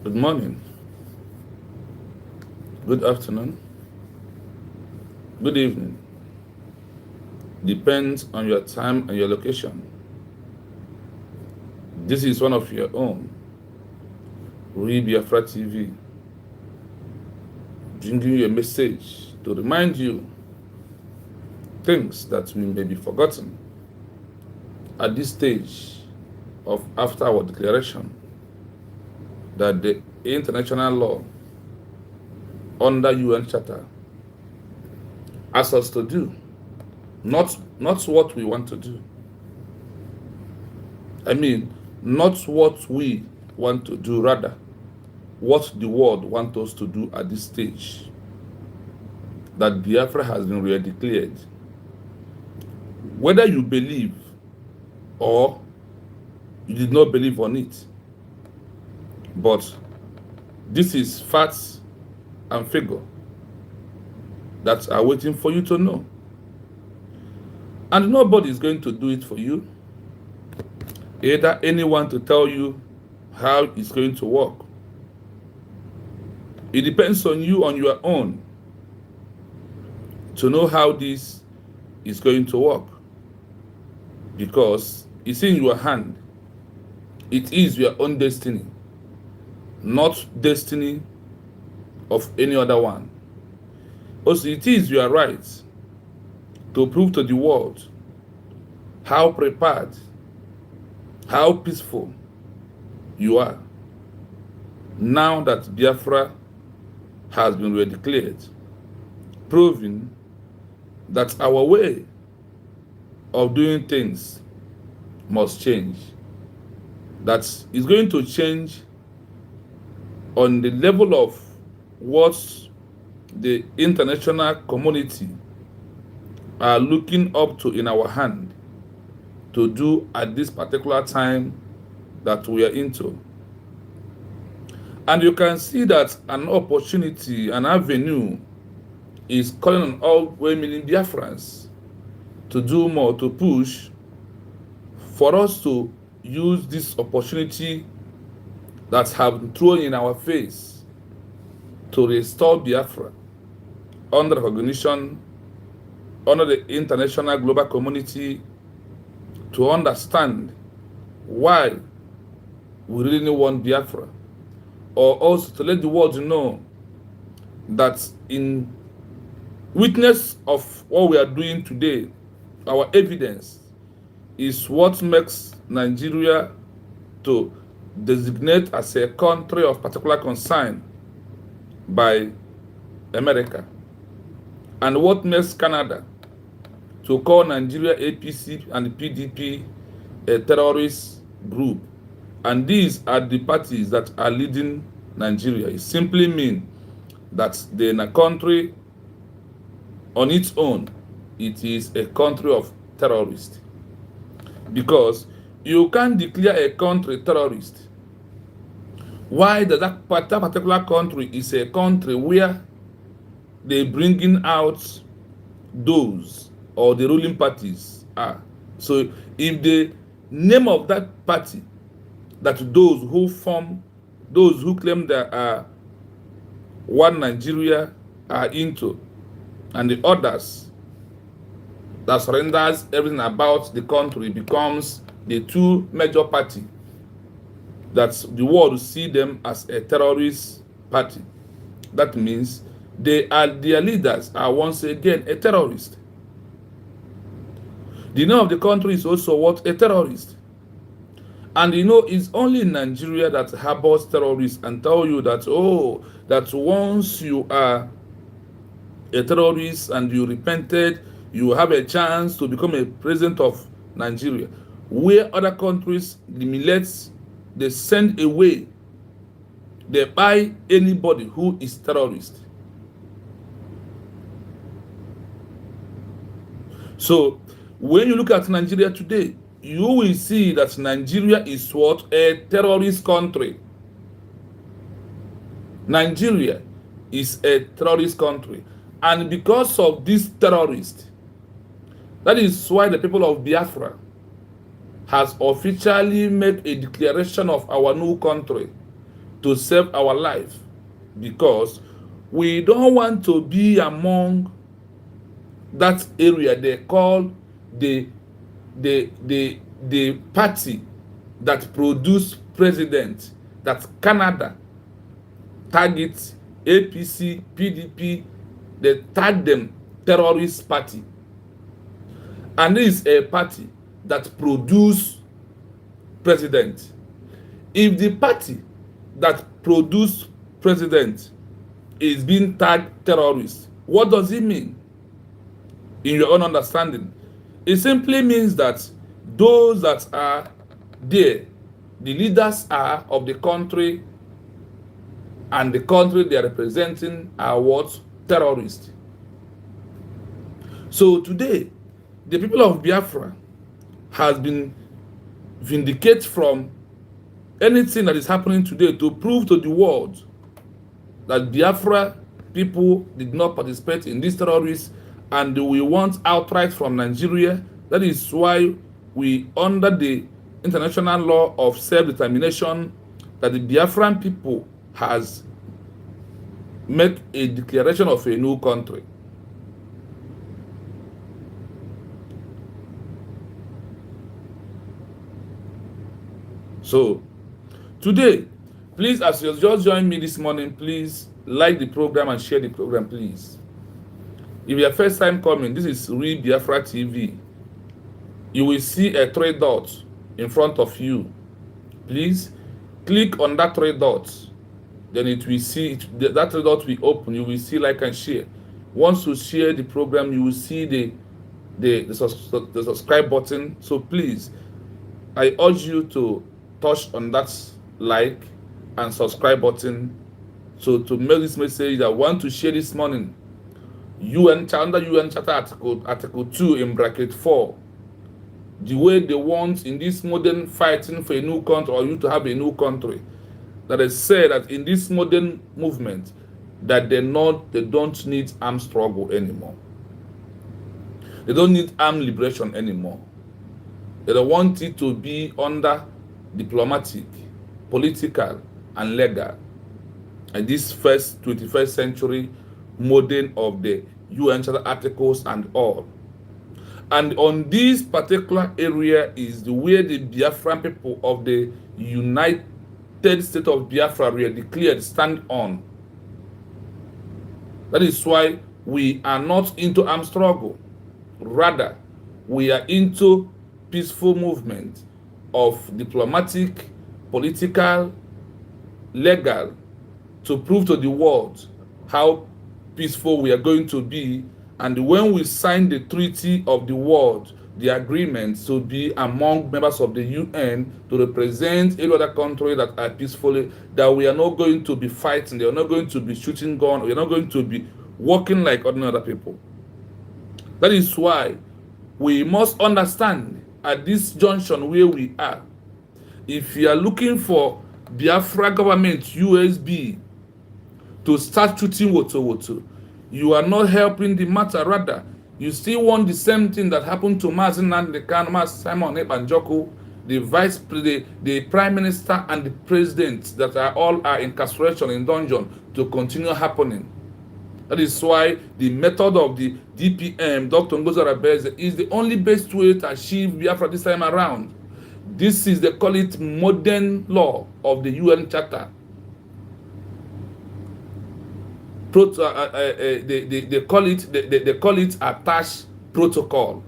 Good morning, good afternoon, good evening. Depends on your time and your location. This is one of your own, Biafra TV, bringing you a message to remind you things that may be forgotten at this stage of after our declaration that the international law under UN Charter asks us to do, not what we want to do. Not what we want to do, rather what the world wants us to do at this stage that Biafra has been re-declared. Whether you believe or you did not believe on it, but this is facts and figure that are waiting for you to know. And nobody is going to do it for you. Either anyone to tell you how it's going to work. It depends on you on your own to know how this is going to work. Because it's in your hand. It is your own destiny, not destiny of any other one. Also, it is your right to prove to the world how prepared, how peaceful you are now that Biafra has been declared, proving that our way of doing things must change. That is going to change on the level of what the international community are looking up to in our hand to do at this particular time that we are into. And you can see that an opportunity, an avenue is calling on all well-meaning Biafrans to do more, to push for us to use this opportunity that have been thrown in our face to restore Biafra under recognition, under the international global community, to understand why we really want Biafra, or also to let the world know that in witness of what we are doing today, our evidence is what makes Nigeria to designate as a country of particular concern by America, and what makes Canada to call Nigeria APC and PDP a terrorist group. And these are the parties that are leading Nigeria. It simply means that in a country on its own, it is a country of terrorists. Because you can't declare a country terrorist. Why that particular country is a country where they bringing out those or the ruling parties are. So if the name of that party that those who claim they are one Nigeria are into, and the others that surrenders everything about the country becomes the two major party, that the world see them as a terrorist party. That means their leaders are once again a terrorist. The name of the country is also what? A terrorist. And it's only in Nigeria that harbors terrorists and tell you that, that once you are a terrorist and you repented, you have a chance to become a president of Nigeria. Where other countries, the millets, they send away, they buy anybody who is terrorist. So when you look at Nigeria today, you will see that Nigeria is what? A terrorist country. Nigeria is a terrorist country. And because of this terrorist, that is why the people of Biafra has officially made a declaration of our new country to save our life, because we don't want to be among that area they call the party that produce president, that Canada targets APC, PDP, they tag them terrorist party. And this is a party that produce president. If the party that produce president is being tagged terrorist, what does it mean? In your own understanding, it simply means that those that are there, the leaders are of the country, and the country they are representing are what? Terrorists. So today, the people of Biafra has been vindicated from anything that is happening today to prove to the world that Biafra people did not participate in this terrorist, and we want outright from Nigeria. That is why we, under the international law of self-determination, that the Biafran people has made a declaration of a new country. So today, please, as you just joined me this morning, please like the program and share the program, please. If you are first time coming, this is Real Biafra TV. You will see a 3 dots in front of you. Please click on that 3 dots. Then it will see that 3 dots will open. You will see like and share. Once you share the program, you will see the subscribe button. So please, I urge you to touch on that like and subscribe button. So to make this message that I want to share this morning, under UN Charter Article 2 in bracket 4, the way they want in this modern fighting for a new country, or you to have a new country, that they say that in this modern movement that they don't need armed struggle anymore. They don't need armed liberation anymore. They don't want it to be under diplomatic, political, and legal. And this first 21st century modern of the UN Charter articles and all. And on this particular area is the way the Biafran people of the United States of Biafra were declared stand on. That is why we are not into armed struggle. Rather, we are into peaceful movement of diplomatic, political, legal, to prove to the world how peaceful we are going to be. And when we sign the treaty of the world, the agreement to be among members of the UN to represent any other country that are peacefully, that we are not going to be fighting, they are not going to be shooting guns, we are not going to be working like ordinary other people. That is why we must understand at this junction where we are, if you are looking for Biafra government USB to start shooting woto, you are not helping the matter. Rather, you still want the same thing that happened to Mazi Nnamdi Kanu, Mazi Simon Ekpa Njoku, the prime minister and the president that are incarceration in dungeon, to continue happening. That is why the method of the DPM, Dr. Ngozi Arabeze, is the only best way to achieve Biafra this time around. This is, they call it modern law of the UN Charter. They call it attached protocol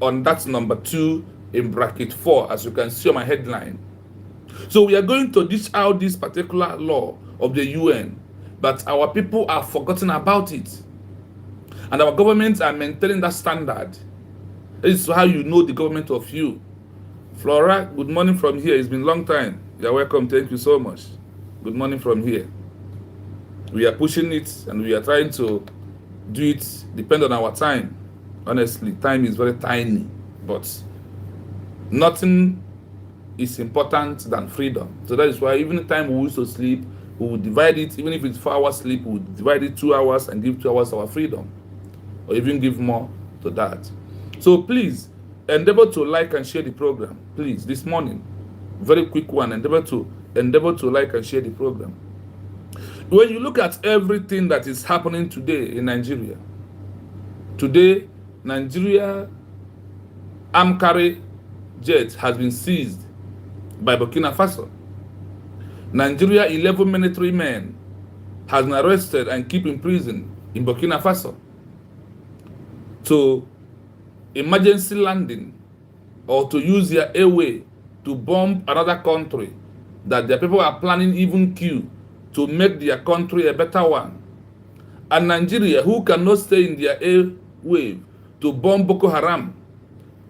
on that number 2 in bracket 4, as you can see on my headline. So we are going to dish out this particular law of the UN, but our people are forgotten about it, and our governments are maintaining that standard. This is how you know the government of you. Flora, good morning from here. It's been a long time. You're welcome. Thank you so much. Good morning from here. We are pushing it and we are trying to do it depend on our time. Honestly, time is very tiny, but nothing is important than freedom. So that is why even the time we used to sleep, we will divide it. Even if it's 4 hours sleep, we will divide it 2 hours and give 2 hours our freedom, or even give more to that. So please endeavor to like and share the program. Please, this morning, very quick one. Endeavor to endeavor to like and share the program. When you look at everything that is happening today in Nigeria, today, Nigeria Amkari jet has been seized by Burkina Faso. Nigeria 11 military men has been arrested and kept in prison in Burkina Faso to emergency landing or to use their airway to bomb another country that their people are planning even kill to make their country a better one. And Nigeria, who cannot stay in their airway to bomb Boko Haram,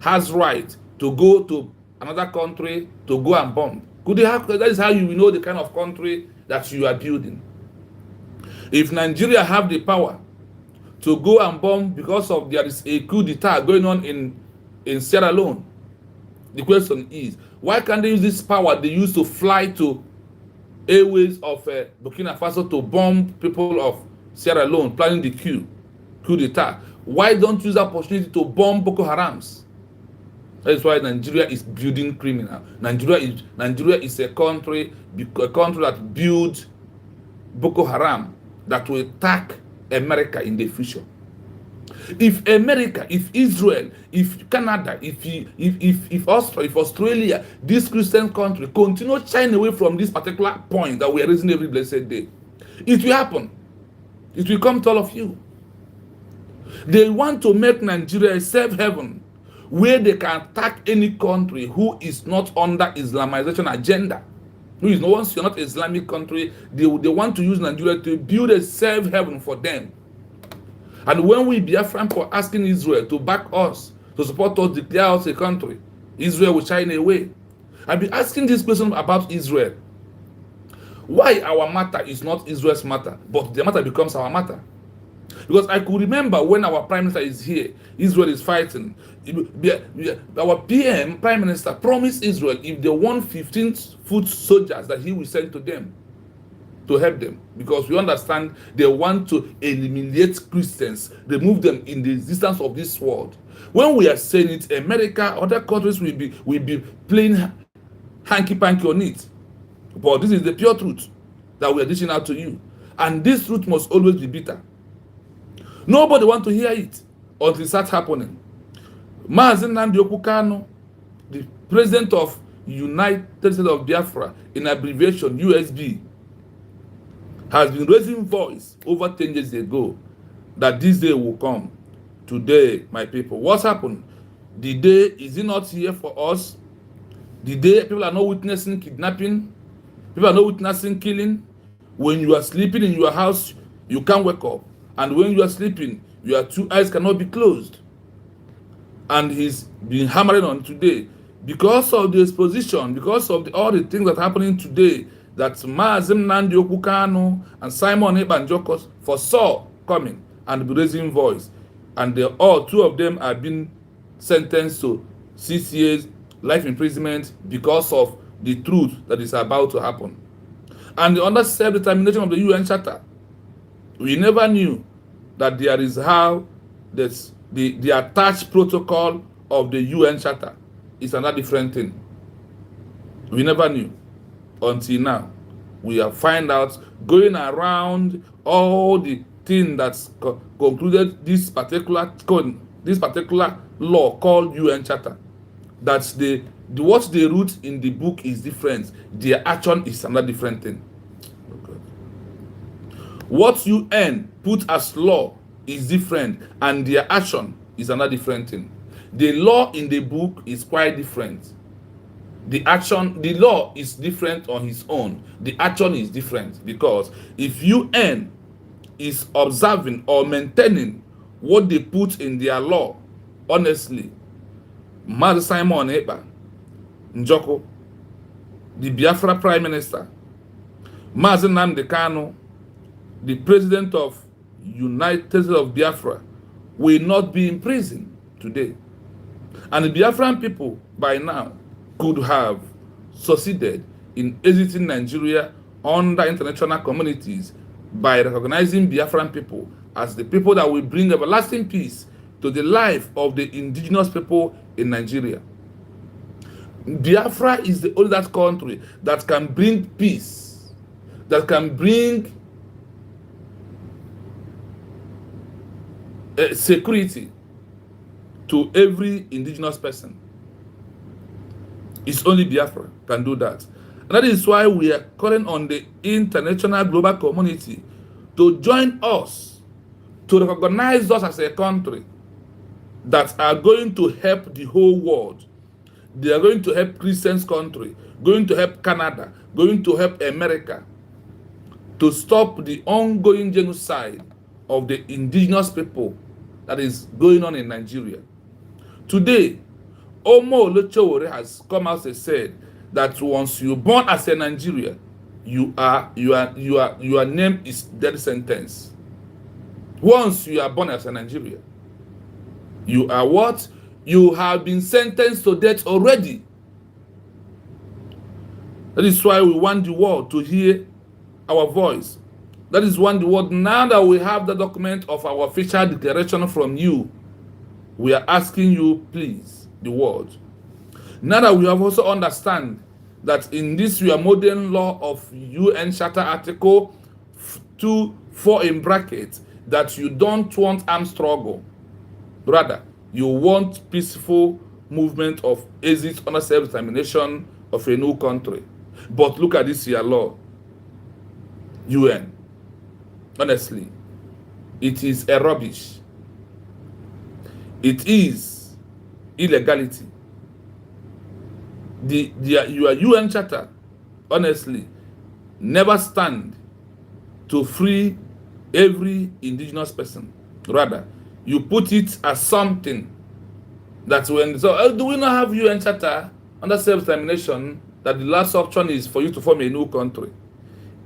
has right to go to another country to go and bomb. Could they have? That is how you know the kind of country that you are building. If Nigeria have the power to go and bomb because of there is a coup d'etat going on in Sierra Leone, the question is, why can't they use this power they used to fly to airways of Burkina Faso to bomb people of Sierra Leone planning the coup d'etat? Why don't you use that opportunity to bomb Boko Harams? That is why Nigeria is building criminal. Nigeria is a country that builds Boko Haram that will attack America in the future. If America, if Israel, if Canada, if Australia, this Christian country continue shying away from this particular point that we are raising every blessed day, it will happen. It will come to all of you. They want to make Nigeria a safe haven where they can attack any country who is not under Islamization agenda. Once you're not an Islamic country, they want to use Nigeria to build a safe haven for them. And when we Biafran for asking Israel to back us, to support us, declare us a country, Israel will shine away. I've been asking this question about Israel. Why our matter is not Israel's matter, but the matter becomes our matter? Because I could remember when our prime minister is here, Israel is fighting. Our PM, prime minister, promised Israel if they want 15-foot soldiers that he will send to them to help them. Because we understand they want to eliminate Christians, remove them in the existence of this world. When we are saying it, America, other countries will be playing hanky-panky on it. But this is the pure truth that we are dishing out to you. And this truth must always be bitter. Nobody wants to hear it until it starts happening. Mazen Nnamdi Kanu, the president of United States of Biafra, in abbreviation USB, has been raising voice over 10 years ago that this day will come. Today, my people, what's happened? The day, is it not here for us? The day people are not witnessing kidnapping, people are not witnessing killing. When you are sleeping in your house, you can't wake up. And when you are sleeping, your two eyes cannot be closed. And he's been hammering on today. Because of the exposition, because of all the things that are happening today, that Mazen Nnamdi Kanu and Simon Ekpa foresaw coming and be raising voice. And two of them are being sentenced to 6 years life imprisonment because of the truth that is about to happen. And under self-determination of the UN Charter, we never knew that there is how the attached protocol of the UN Charter is another different thing. We never knew until now. We have found out going around all the thing that's concluded this particular law called UN Charter. That's what they wrote in the book is different. Their action is another different thing. What UN put as law is different, and their action is another different thing. The law in the book is quite different. The law is different on its own. The action is different, because if UN is observing or maintaining what they put in their law, honestly, Mazi Simon Ekpa Njoko, the Biafra Prime Minister, Mazi Nnamdi Kanu, the President of United States of Biafra, will not be in prison today. And the Biafran people by now could have succeeded in exiting Nigeria under international communities by recognizing Biafran people as the people that will bring everlasting peace to the life of the indigenous people in Nigeria. Biafra is the only that country that can bring peace, that can bring security to every indigenous person. It's only Biafra can do that. And that is why we are calling on the international global community to join us, to recognize us as a country that are going to help the whole world. They are going to help Christians country, going to help Canada, going to help America to stop the ongoing genocide of the indigenous people that is going on in Nigeria. Today, Omo Olochowore has come out and said that once you're born as a Nigerian, your name is death sentence. Once you are born as a Nigerian, you are what? You have been sentenced to death already. That is why we want the world to hear our voice. That is why the world, now that we have the document of our official declaration from you, we are asking you, please, the world. Now that we have also understand that in this your modern law of UN Charter Article 2.4 in brackets, that you don't want armed struggle. Rather, you want peaceful movement of exit under self-determination of a new country. But look at this your law. UN. Honestly, it is a rubbish. It is illegality. Your UN charter, honestly, never stand to free every indigenous person. Rather, you put it as something that when do we not have UN charter under self-determination that the last option is for you to form a new country?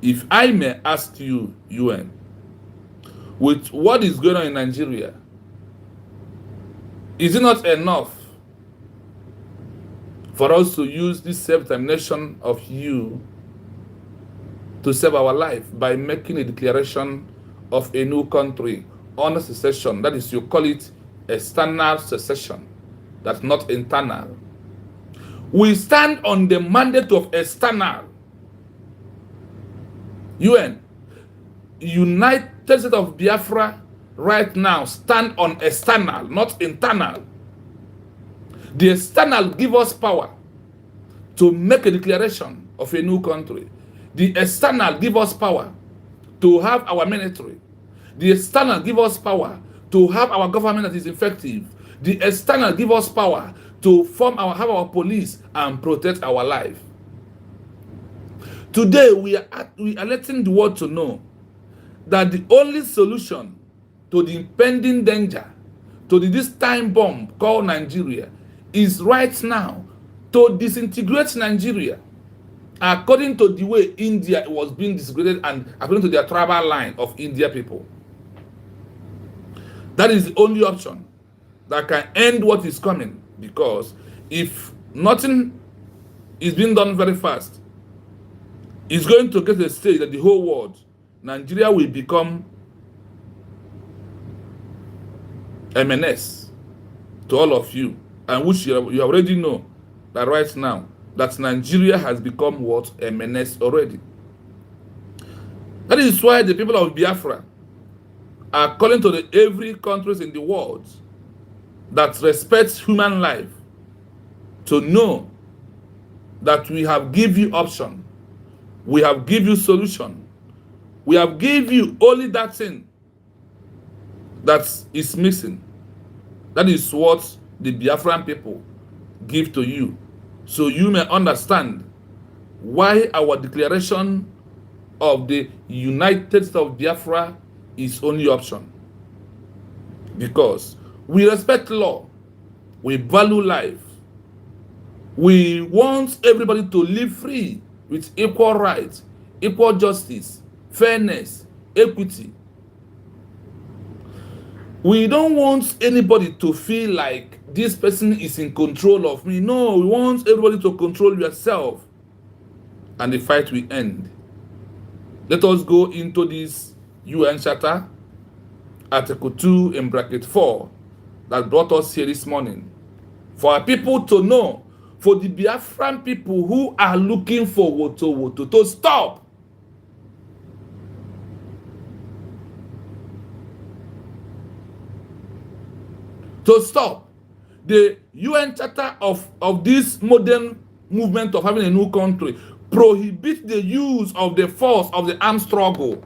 If I may ask you, UN, with what is going on in Nigeria, is it not enough for us to use this self-determination of you to save our life by making a declaration of a new country on a secession? That is, you call it external secession, that's not internal. We stand on the mandate of external. UN, United States of Biafra right now stand on external, not internal. The external give us power to make a declaration of a new country. The external give us power to have our military. The external give us power to have our government that is effective. The external give us power to have our police and protect our life. Today we are letting the world to know that the only solution to the impending danger, to this time bomb called Nigeria, is right now to disintegrate Nigeria according to the way India was being disintegrated and according to their tribal line of India people. That is the only option that can end what is coming, because if nothing is being done very fast, it's going to get to a stage that the whole world, Nigeria will become a menace to all of you, and which you already know that right now that Nigeria has become what? A menace already. That is why the people of Biafra are calling to every countries in the world that respects human life to know that we have give you option, we have give you solution, we have give you only that thing that is missing. That is what the Biafran people give to you, so you may understand why our declaration of the United States of Biafra is only option. Because we respect law, we value life, we want everybody to live free with equal rights, equal justice, fairness, equity. We don't want anybody to feel like this person is in control of me. No, we want everybody to control yourself, and the fight will end. Let us go into this UN Charter, Article 2 in bracket 4, that brought us here this morning. For our people to know, for the Biafran people who are looking for Woto to stop. To stop. The UN Charter of this modern movement of having a new country prohibit the use of the force of the armed struggle.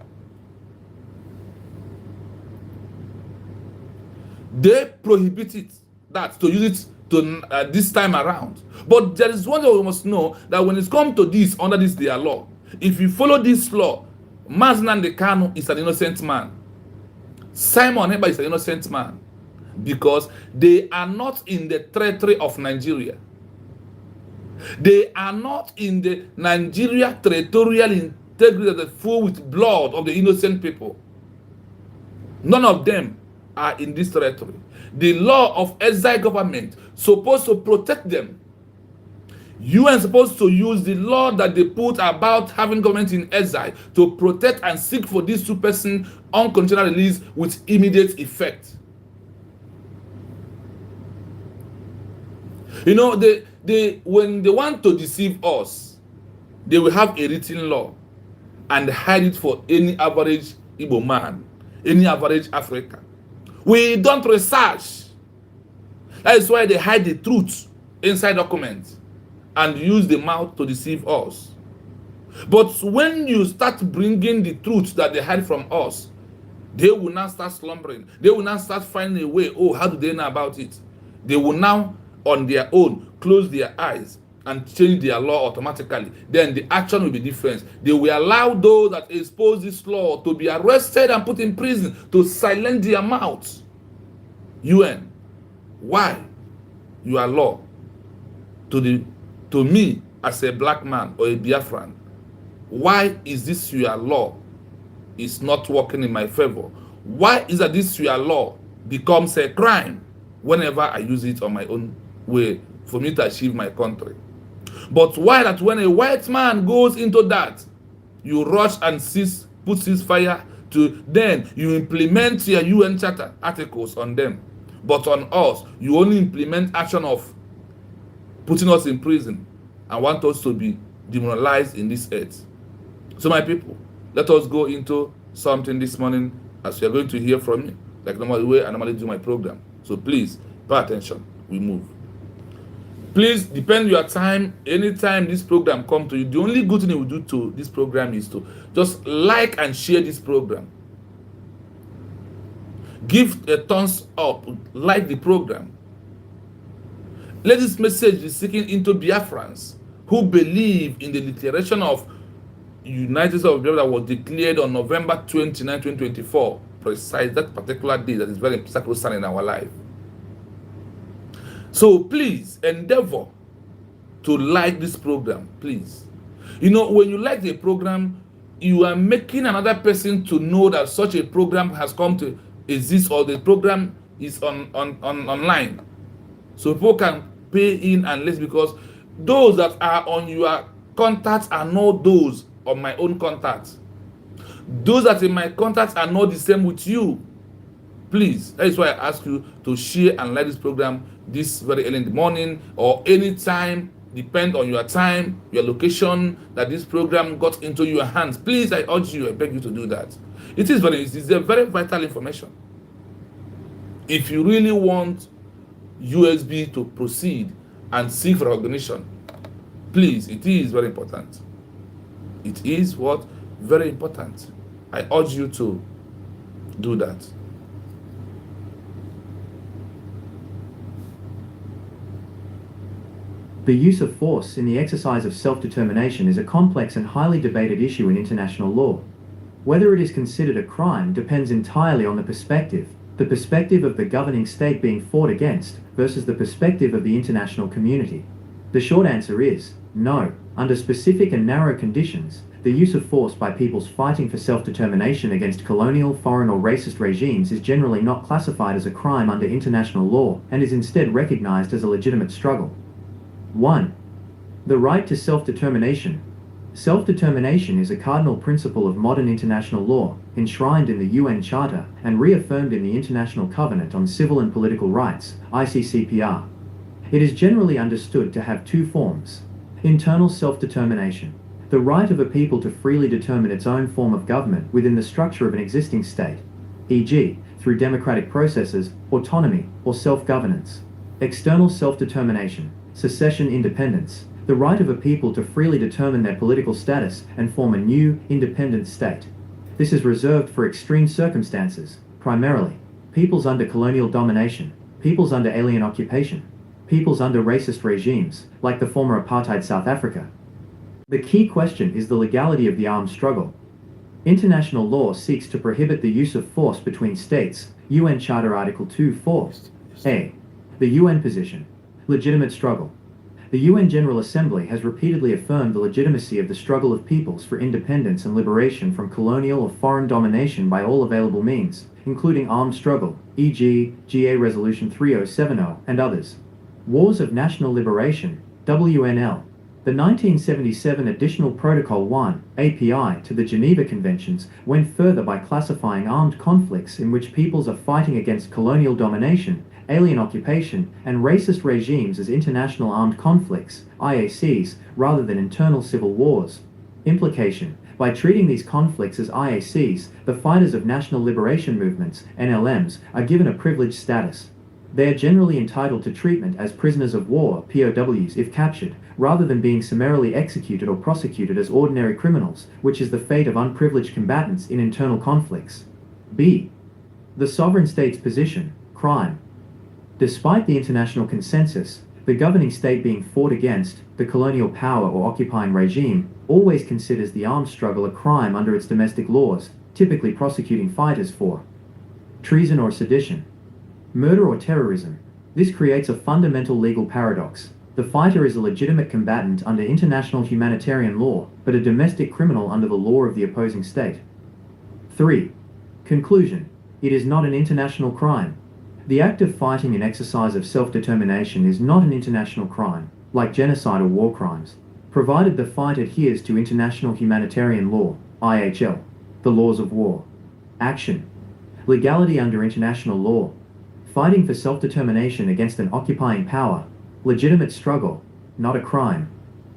They prohibited that to use it to this time around. But there is one thing we must know, that when it comes to this, under this their law, if you follow this law, Nnamdi Kanu is an innocent man. Simon Ekpa is an innocent man, because they are not in the territory of Nigeria. They are not in the Nigeria territorial integrity that is full with blood of the innocent people. None of them are in this territory. The law of exile government supposed to protect them. UN supposed to use the law that they put about having government in exile to protect and seek for these two persons unconditional release with immediate effect. You know, when they want to deceive us, they will have a written law and hide it for any average Igbo man, any average African. We don't research. That is why they hide the truth inside documents and use the mouth to deceive us. But when you start bringing the truth that they hide from us, they will now start slumbering. They will now start finding a way. Oh, how do they know about it? They will now, on their own, close their eyes and change their law automatically. Then the action will be different. They will allow those that expose this law to be arrested and put in prison to silence their mouths. UN, why your law to me as a black man or a Biafran, why is this your law is not working in my favor? Why is that this your law becomes a crime whenever I use it on my own way for me to achieve my country? But why that when a white man goes into that, you rush and put ceasefire to, then you implement your UN Charter articles on them. But on us, you only implement action of putting us in prison and want us to be demoralized in this earth. So my people, let us go into something this morning as we are going to hear from me, like the way I normally do my program. So please, pay attention. We move. Please depend your time. Anytime this program comes to you, the only good thing you will do to this program is to just like and share this program. Give a thumbs up, like the program. Let this message be seeking into Biafrans who believe in the declaration of United States of Biafra that was declared on November 29, 2024, precise that particular day that is very sacrosanct in our life. So please endeavor to like this program, please. You know, when you like the program, you are making another person to know that such a program has come to exist, or the program is online. So people can pay in and less, because those that are on your contacts are not those on my own contacts. Those that in my contacts are not the same with you. Please, that is why I ask you to share and like this program this very early in the morning or any time, depend on your time, your location, that this program got into your hands. Please, I urge you, I beg you to do that. It's a very vital information. If you really want USB to proceed and seek for recognition, please, it is very important. It is what? Very important. I urge you to do that. The use of force in the exercise of self-determination is a complex and highly debated issue in international law. Whether it is considered a crime depends entirely on the perspective of the governing state being fought against versus the perspective of the international community. The short answer is no. Under specific and narrow conditions, the use of force by peoples fighting for self-determination against colonial, foreign or racist regimes is generally not classified as a crime under international law and is instead recognized as a legitimate struggle. 1. The right to self-determination. Self-determination is a cardinal principle of modern international law, enshrined in the UN Charter and reaffirmed in the International Covenant on Civil and Political Rights, ICCPR. It is generally understood to have two forms. Internal self-determination, the right of a people to freely determine its own form of government within the structure of an existing state, e.g., through democratic processes, autonomy, or self-governance. External self-determination, secession independence, the right of a people to freely determine their political status and form a new, independent state. This is reserved for extreme circumstances, primarily peoples under colonial domination, peoples under alien occupation, peoples under racist regimes, like the former apartheid South Africa. The key question is the legality of the armed struggle. International law seeks to prohibit the use of force between states, UN Charter Article 2.4. A. The UN position. Legitimate struggle. The UN General Assembly has repeatedly affirmed the legitimacy of the struggle of peoples for independence and liberation from colonial or foreign domination by all available means, including armed struggle, e.g., GA Resolution 3070 and others. Wars of National Liberation, WNL. The 1977 Additional Protocol 1, API, to the Geneva Conventions went further by classifying armed conflicts in which peoples are fighting against colonial domination, alien occupation, and racist regimes as international armed conflicts, IACs, rather than internal civil wars. Implication: by treating these conflicts as IACs, the fighters of national liberation movements, NLMs, are given a privileged status. They are generally entitled to treatment as prisoners of war, POWs, if captured, rather than being summarily executed or prosecuted as ordinary criminals, which is the fate of unprivileged combatants in internal conflicts. B. The sovereign state's position, crime. Despite the international consensus, the governing state being fought against, the colonial power or occupying regime, always considers the armed struggle a crime under its domestic laws, typically prosecuting fighters for treason or sedition, murder or terrorism. This creates a fundamental legal paradox. The fighter is a legitimate combatant under international humanitarian law, but a domestic criminal under the law of the opposing state. 3. Conclusion: it is not an international crime. The act of fighting and exercise of self-determination is not an international crime, like genocide or war crimes, provided the fight adheres to international humanitarian law, IHL, the laws of war. Action: legality under international law. Fighting for self-determination against an occupying power. Legitimate struggle, not a crime.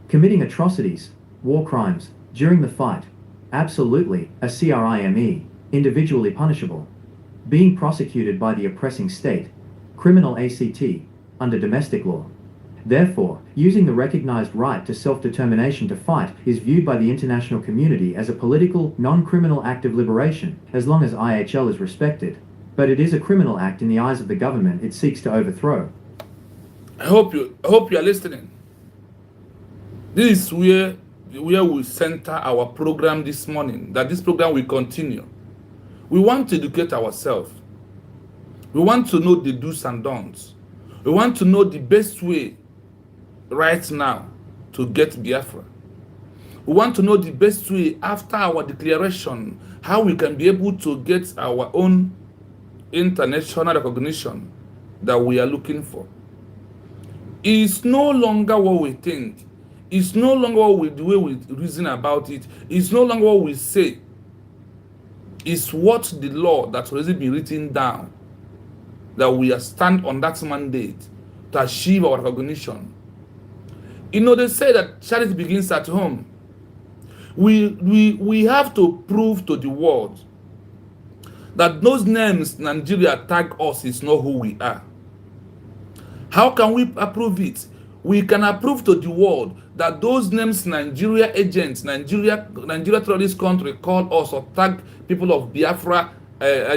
Committing atrocities, war crimes, during the fight. Absolutely, a crime, individually punishable. Being prosecuted by the oppressing state. Criminal ACT, under domestic law. Therefore, using the recognized right to self-determination to fight is viewed by the international community as a political, non-criminal act of liberation, as long as IHL is respected. But it is a criminal act in the eyes of the government it seeks to overthrow. I hope you are listening. This is where we center our program this morning, that this program will continue. We want to educate ourselves. We want to know the do's and don'ts. We want to know the best way right now to get Biafra. We want to know the best way after our declaration, how we can be able to get our own international recognition that we are looking for. It's no longer what we think. It's no longer the way we reason about it. It's no longer what we say. It's what the law that's already been written down, that we are stand on that mandate to achieve our recognition. You know, they say that charity begins at home. We have to prove to the world that those names Nigeria tag us is not who we are. How can we approve it? We can approve to the world that those names Nigeria agents, Nigeria terrorist country call us or tag people of Biafra,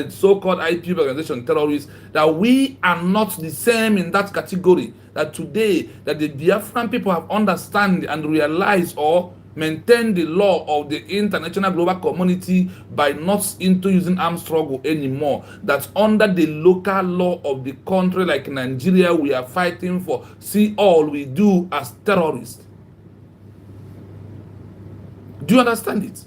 so-called IP organization terrorists, that we are not the same in that category. That today, that the Biafran people have understand and realized or maintain the law of the international global community by not into using armed struggle anymore. That under the local law of the country like Nigeria, we are fighting for see all we do as terrorists. Do you understand it?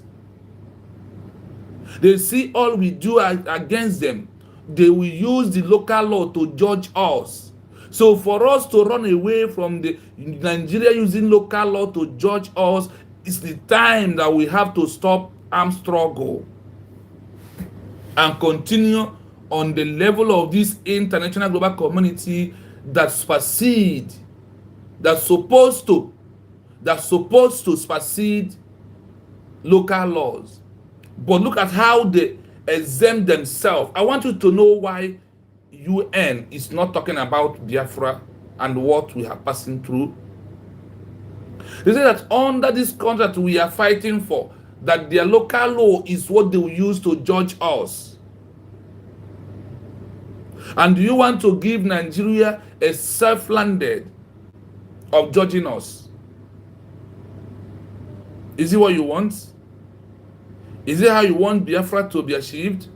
They see all we do against them. They will use the local law to judge us. So for us to run away from the Nigeria using local law to judge us, it's the time that we have to stop armed struggle and continue on the level of this international global community that supersedes that's supposed to supersede local laws. But look at how they exempt themselves. I want you to know why UN is not talking about Biafra and what we are passing through. They say that under this contract we are fighting for, that their local law is what they will use to judge us. And do you want to give Nigeria a self-landed of judging us? Is it what you want? Is it how you want Biafra to be achieved?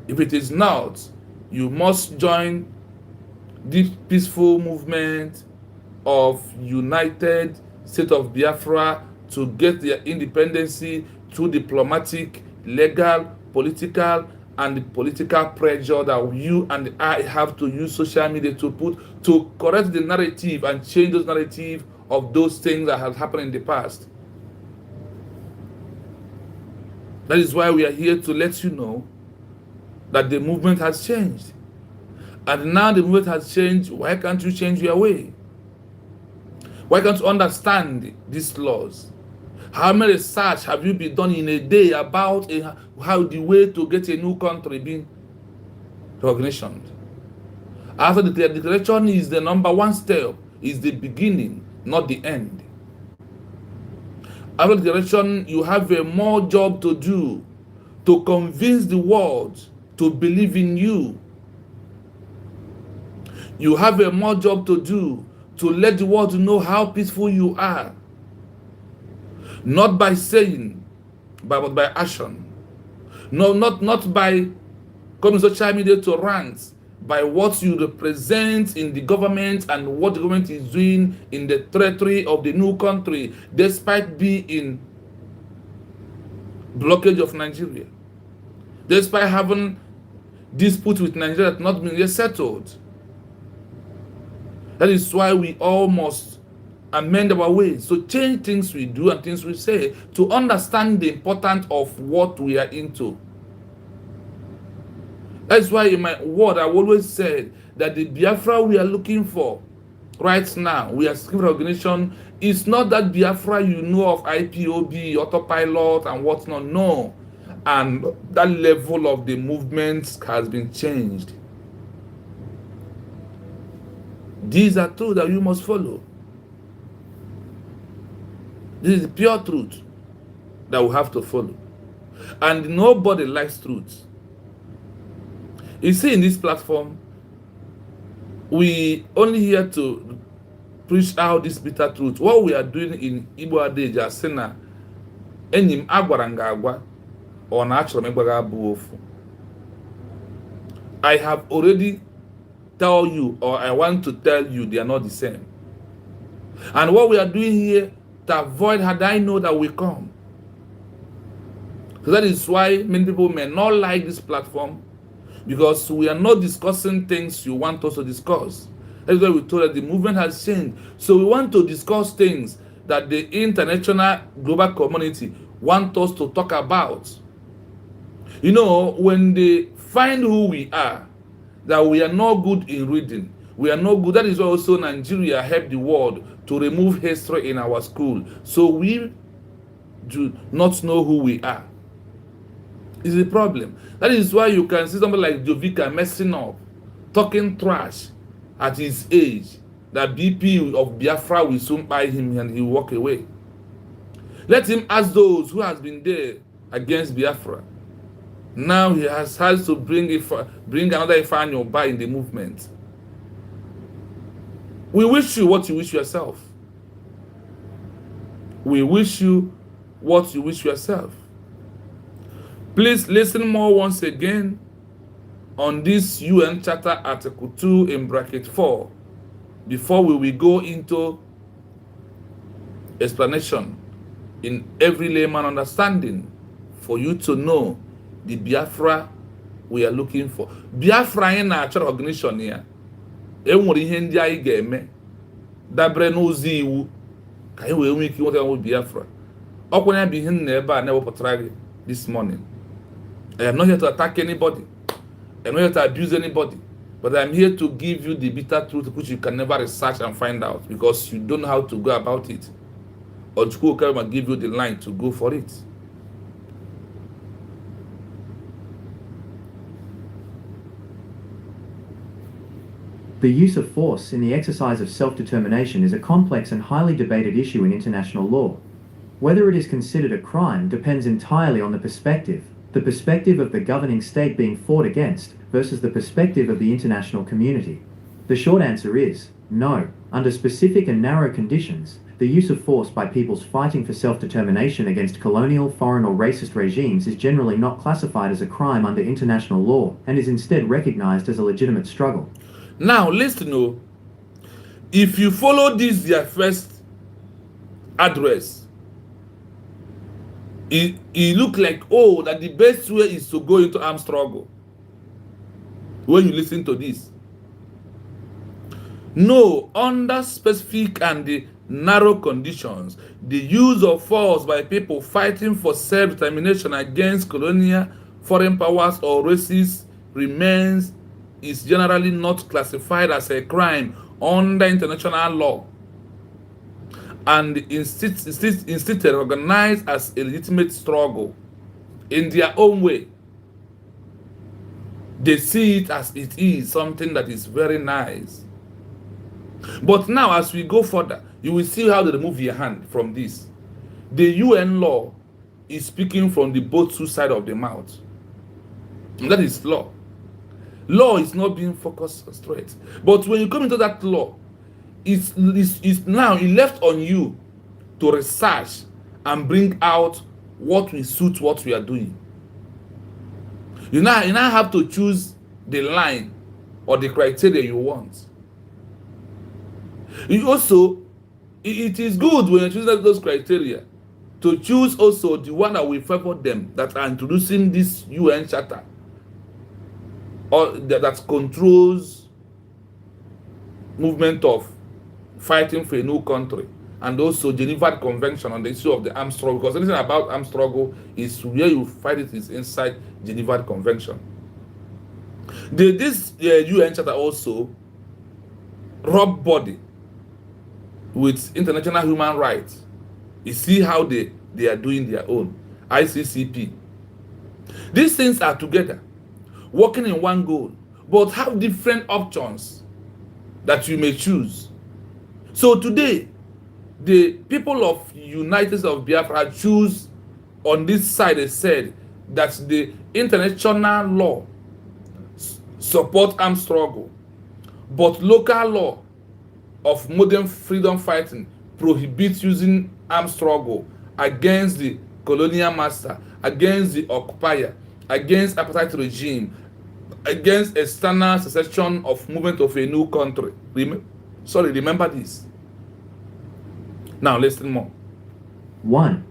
If it is not, you must join this peaceful movement of United State of Biafra to get their independency through diplomatic, legal, political, and the political pressure that you and I have to use social media to put to correct the narrative and change those narrative of those things that have happened in the past. That is why we are here to let you know that the movement has changed. And now the movement has changed. Why can't you change your way? Why can't you understand these laws? How many research have you been done in a day about how the way to get a new country being recognized? After the declaration is the number one step, is the beginning, not the end. After the declaration, you have a more job to do to convince the world to believe in you. You have a more job to do to let the world know how peaceful you are. Not by saying, but by action. No, not by coming to social media to rant, by what you represent in the government and what the government is doing in the territory of the new country, despite being in blockage of Nigeria, despite having dispute with Nigeria that not been yet settled. That is why we all must amend our ways, so change things we do and things we say to understand the importance of what we are into. That's why in my word I've always said that the Biafra we are looking for right now, we are seeking recognition, is not that Biafra you know of IPOB, autopilot and whatnot, no. And that level of the movement has been changed. These are truths that you must follow. This is the pure truth that we have to follow. And nobody likes truth. You see, in this platform, we only here to preach out this bitter truth. What we are doing in Igbo Adeja Sena, enyim agwaranga agwa, or natural megbaga buofu. I have already tell you, or I want to tell you, they are not the same. And what we are doing here to avoid had I know that we come. So that is why many people may not like this platform, because we are not discussing things you want us to discuss. That's why we told that the movement has changed. So we want to discuss things that the international global community want us to talk about. You know, when they find who we are, that we are not good in reading, we are not good. That is why also Nigeria helped the world to remove history in our school. So we do not know who we are. It's a problem. That is why you can see somebody like Jovika messing up, talking trash at his age, that BP of Biafra will soon buy him and he will walk away. Let him ask those who has been there against Biafra. Now he has to bring another Ifanyo by in the movement. We wish you what you wish yourself. We wish you what you wish yourself. Please listen more once again on this UN Charter Article 2 in bracket 4 before we will go into explanation in every layman understanding for you to know the Biafra we are looking for. Biafra in natural recognition here. Enwere ihe ndị anyị ga-eme dabere n'ụzọ iwu ka anyị wee nwee ike nweta nwe Biafra. Ọkwa ya bụ ihe nna ebe a na-ewepụtara gị this morning. I am not here to attack anybody. I am not here to abuse anybody. But I'm here to give you the bitter truth which you can never research and find out because you don't know how to go about it. Or Chukwu will come and give you the line to go for it. The use of force in the exercise of self-determination is a complex and highly debated issue in international law. Whether it is considered a crime depends entirely on the perspective of the governing state being fought against versus the perspective of the international community. The short answer is no. Under specific and narrow conditions, the use of force by peoples fighting for self-determination against colonial, foreign or racist regimes is generally not classified as a crime under international law and is instead recognized as a legitimate struggle. Now, listen, if you follow this their first address, it look like, that the best way is to go into armed struggle. When you listen to this. No, under specific and the narrow conditions, the use of force by people fighting for self-determination against colonial, foreign powers or races is generally not classified as a crime under international law and instead recognized as a legitimate struggle in their own way. They see it as it is something that is very nice. But now as we go further, you will see how they remove your hand from this. The UN law is speaking from the both two sides of the mouth. And that is law. Law is not being focused straight. But when you come into that law, it's now left on you to research and bring out what will suit what we are doing. You now have to choose the line or the criteria you want. You also, it is good when you choose those criteria to choose also the one that will favor them that are introducing this UN charter or that controls movement of fighting for a new country, and also Geneva Convention on the issue of the armed struggle, because anything about armed struggle is where you fight it is inside Geneva Convention. This UN charter also rub body with international human rights. You see how they are doing their own ICCP. These things are together, working in one goal, but have different options that you may choose. So today, the people of United States of Biafra choose on this side. They said that the international law support armed struggle, but local law of modern freedom fighting prohibits using armed struggle against the colonial master, against the occupier, against apartheid regime, against external secession of movement of a new country. Remember this. Now listen more. 1.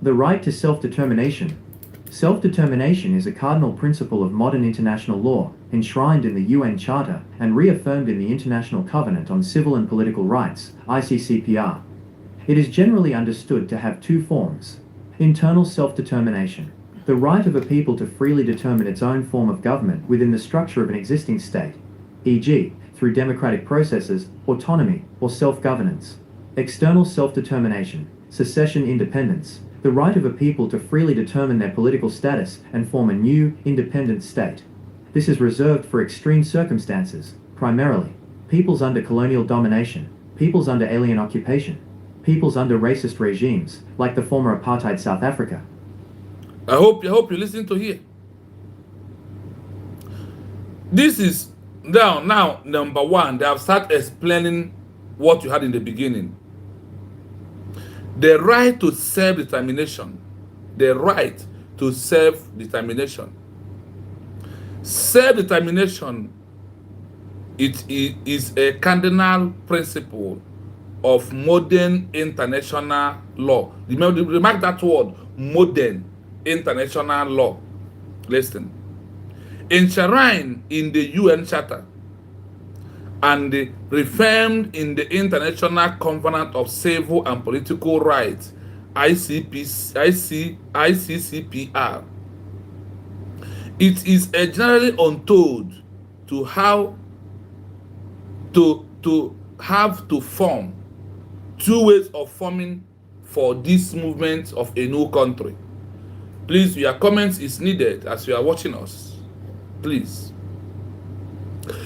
The right to self-determination. Self-determination is a cardinal principle of modern international law, enshrined in the UN Charter and reaffirmed in the International Covenant on Civil and Political Rights, ICCPR. It is generally understood to have two forms. Internal self-determination, the right of a people to freely determine its own form of government within the structure of an existing state, e.g., through democratic processes, autonomy, or self-governance. External self-determination, secession independence, the right of a people to freely determine their political status and form a new, independent state. This is reserved for extreme circumstances, primarily peoples under colonial domination, peoples under alien occupation, peoples under racist regimes, like the former apartheid South Africa. I hope you listen to here. This is now number one. They have started explaining what you had in the beginning. The right to self-determination. The right to self-determination. Self-determination, it is a cardinal principle of modern international law. Remark that word, modern international law. Listen. Enshrined in the UN Charter and reaffirmed in the International Covenant of Civil and Political Rights, ICCPR. It is generally untold to how to have to form two ways of forming for this movement of a new country. Please, your comments is needed as you are watching us. Please.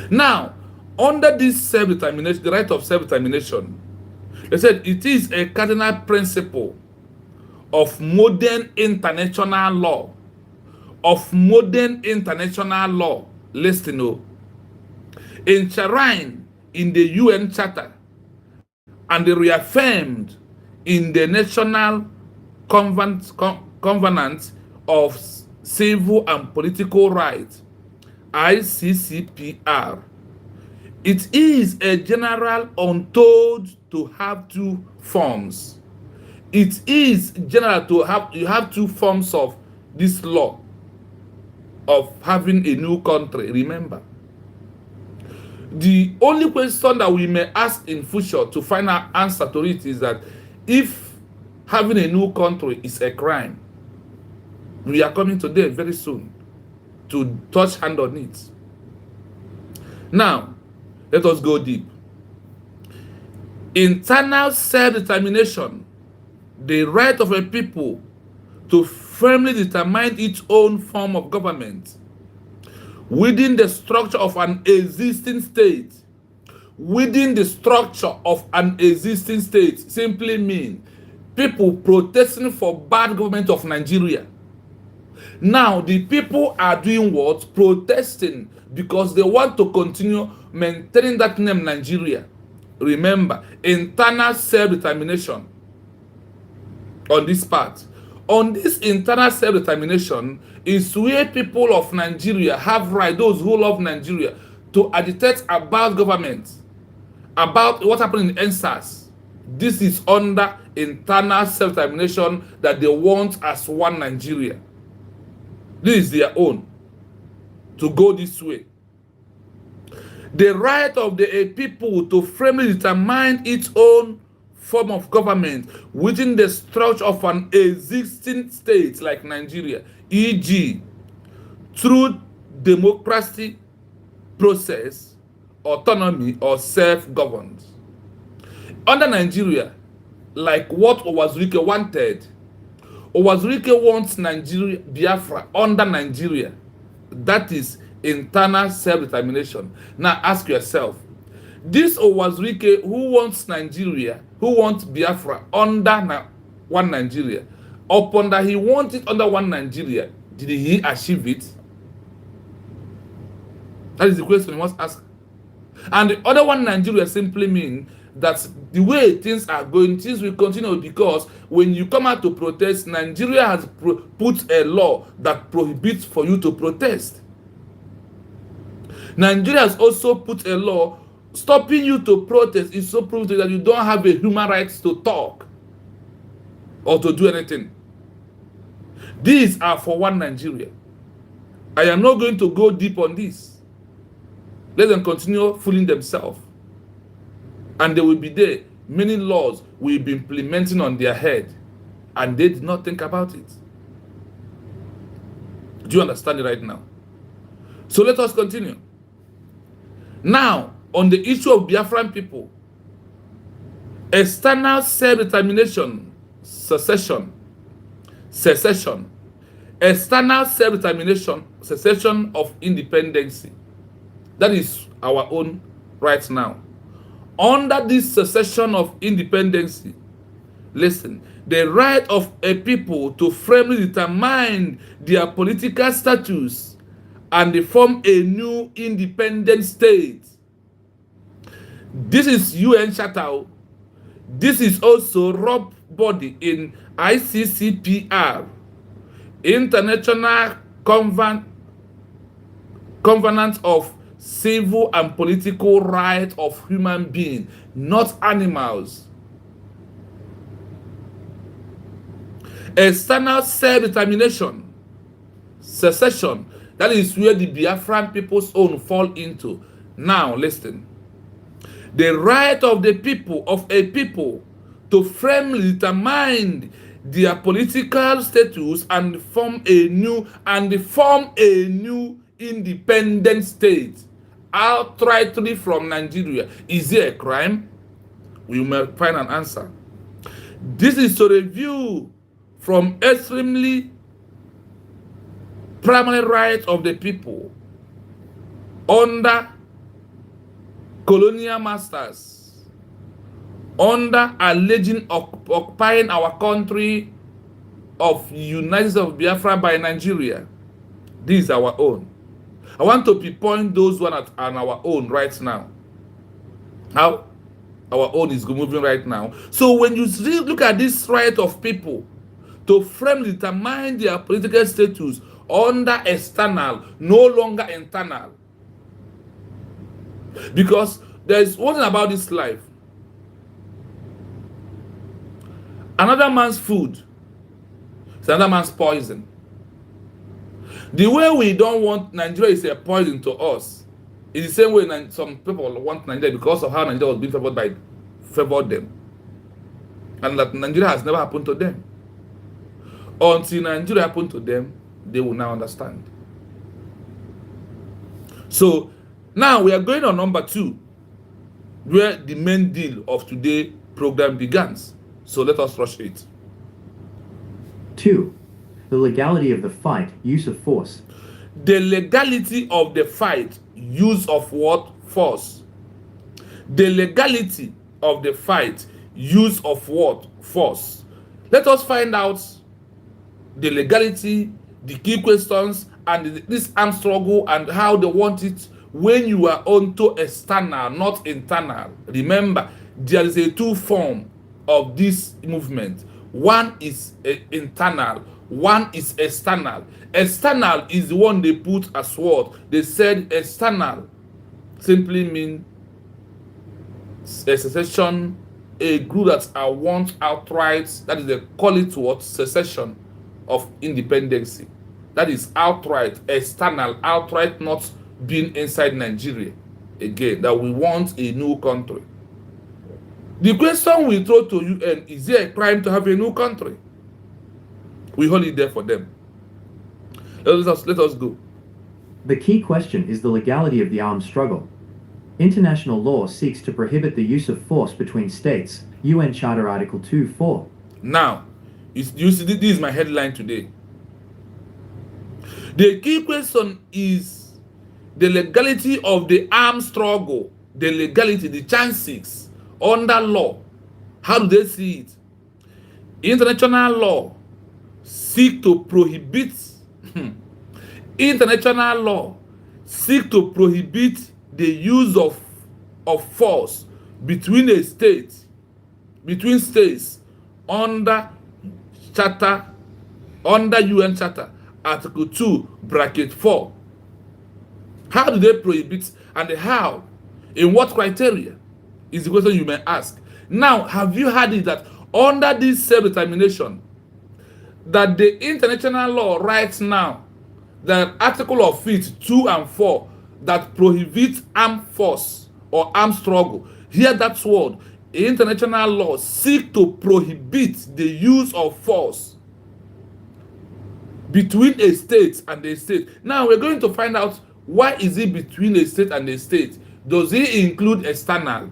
Now, under this self-determination, the right of self-determination, they said it is a cardinal principle of modern international law. Of modern international law. Listen, enshrined in the UN Charter and reaffirmed in the National Covenant of Civil and Political Rights, ICCPR. It is a general untold to have two forms. It is general to have, you have two forms of this law of having a new country. Remember, the only question that we may ask in future to find an answer to it is that if having a new country is a crime, we are coming today very soon to touch hand on it. Now, let us go deep. Internal self-determination, the right of a people to firmly determine its own form of government within the structure of an existing state. Within the structure of an existing state simply mean people protesting for bad government of Nigeria. Now, the people are doing what? Protesting because they want to continue maintaining that name Nigeria. Remember, internal self-determination on this part. On this internal self-determination is where people of Nigeria have right, those who love Nigeria, to agitate about government, about what happened in NSAS. This is under internal self-determination that they want as one Nigeria. This is their own, to go this way. The right of the people to firmly determine its own form of government within the structure of an existing state like Nigeria, e.g., through democracy process, autonomy, or self-governance. Under Nigeria, like what Owazurike wanted, Owazurike wants Nigeria, Biafra under Nigeria. That is internal self-determination. Now ask yourself, this Owazurike who wants Nigeria, who wants Biafra under one Nigeria, upon that he wants it under one Nigeria, did he achieve it? That is the question we must ask. And the other one Nigeria simply means that the way things are going, things will continue, because when you come out to protest, Nigeria has put a law that prohibits for you to protest. Nigeria has also put a law stopping you to protest. Is so proof that you don't have a human rights to talk or to do anything. These are for one Nigeria. I am not going to go deep on this. Let them continue fooling themselves. And they will be there. Many laws will be implementing on their head. And they did not think about it. Do you understand it right now? So let us continue. Now, on the issue of Biafran people, external self-determination, secession, external self-determination, secession of independence. That is our own right now. Under this secession of independence, listen, the right of a people to firmly determine their political status and form a new independent state. This is UN Charter. This is also ROP body in ICCPR, International Covenant of Civil and Political Rights of Human Beings, not animals. External self-determination, secession, that is where the Biafran people's own fall into. Now, listen. The right of the people, of a people, to firmly determine their political status and form a new independent state. outrightly from Nigeria, is it a crime? We may find an answer. This is to review from extremely primary right of the people under colonial masters, under alleging occupying our country of United States of Biafra by Nigeria. This is our own. I want to pinpoint those one on our own right now. How our own is moving right now. So when you look at this right of people to firmly determine their political status under external, no longer internal. Because there is one thing about this life. Another man's food is another man's poison. The way we don't want Nigeria is a poison to us. It's the same way some people want Nigeria because of how Nigeria was being favored them. And that Nigeria has never happened to them. Until Nigeria happened to them, they will now understand. So now we are going on number 2, where the main deal of today's program begins. So let us rush it. 2. The legality of the fight, use of force. The legality of the fight, use of what? Force. The legality of the fight, use of what? Force. Let us find out the legality, the key questions, and this armed struggle and how they want it when you are onto external, not internal. Remember, there is a 2 form of this movement. One is internal, one is external. External is the one they put as what? They said external simply means a secession, a group that I want outright, that is they call it what? Secession of independency. That is outright, external, outright not being inside Nigeria. Again, that we want a new country. The question we throw to UN, is there a crime to have a new country? We hold it there for them. Let us go. The key question is the legality of the armed struggle. International law seeks to prohibit the use of force between states, UN Charter Article 2.4. Now, you see, this is my headline today. The key question is the legality of the armed struggle, the legality, the chances under law. How do they see it? International law seek to prohibit international law seek to prohibit the use of force between states under UN Charter Article 2(4). How do they prohibit, and how? In what criteria? Is the question you may ask. Now, have you heard it that under this self-determination, that the international law right now, the article of it 2 and 4 that prohibits armed force or armed struggle, hear that word, international law seek to prohibit the use of force between a state and a state. Now we're going to find out, why is it between a state and a state? Does it include external?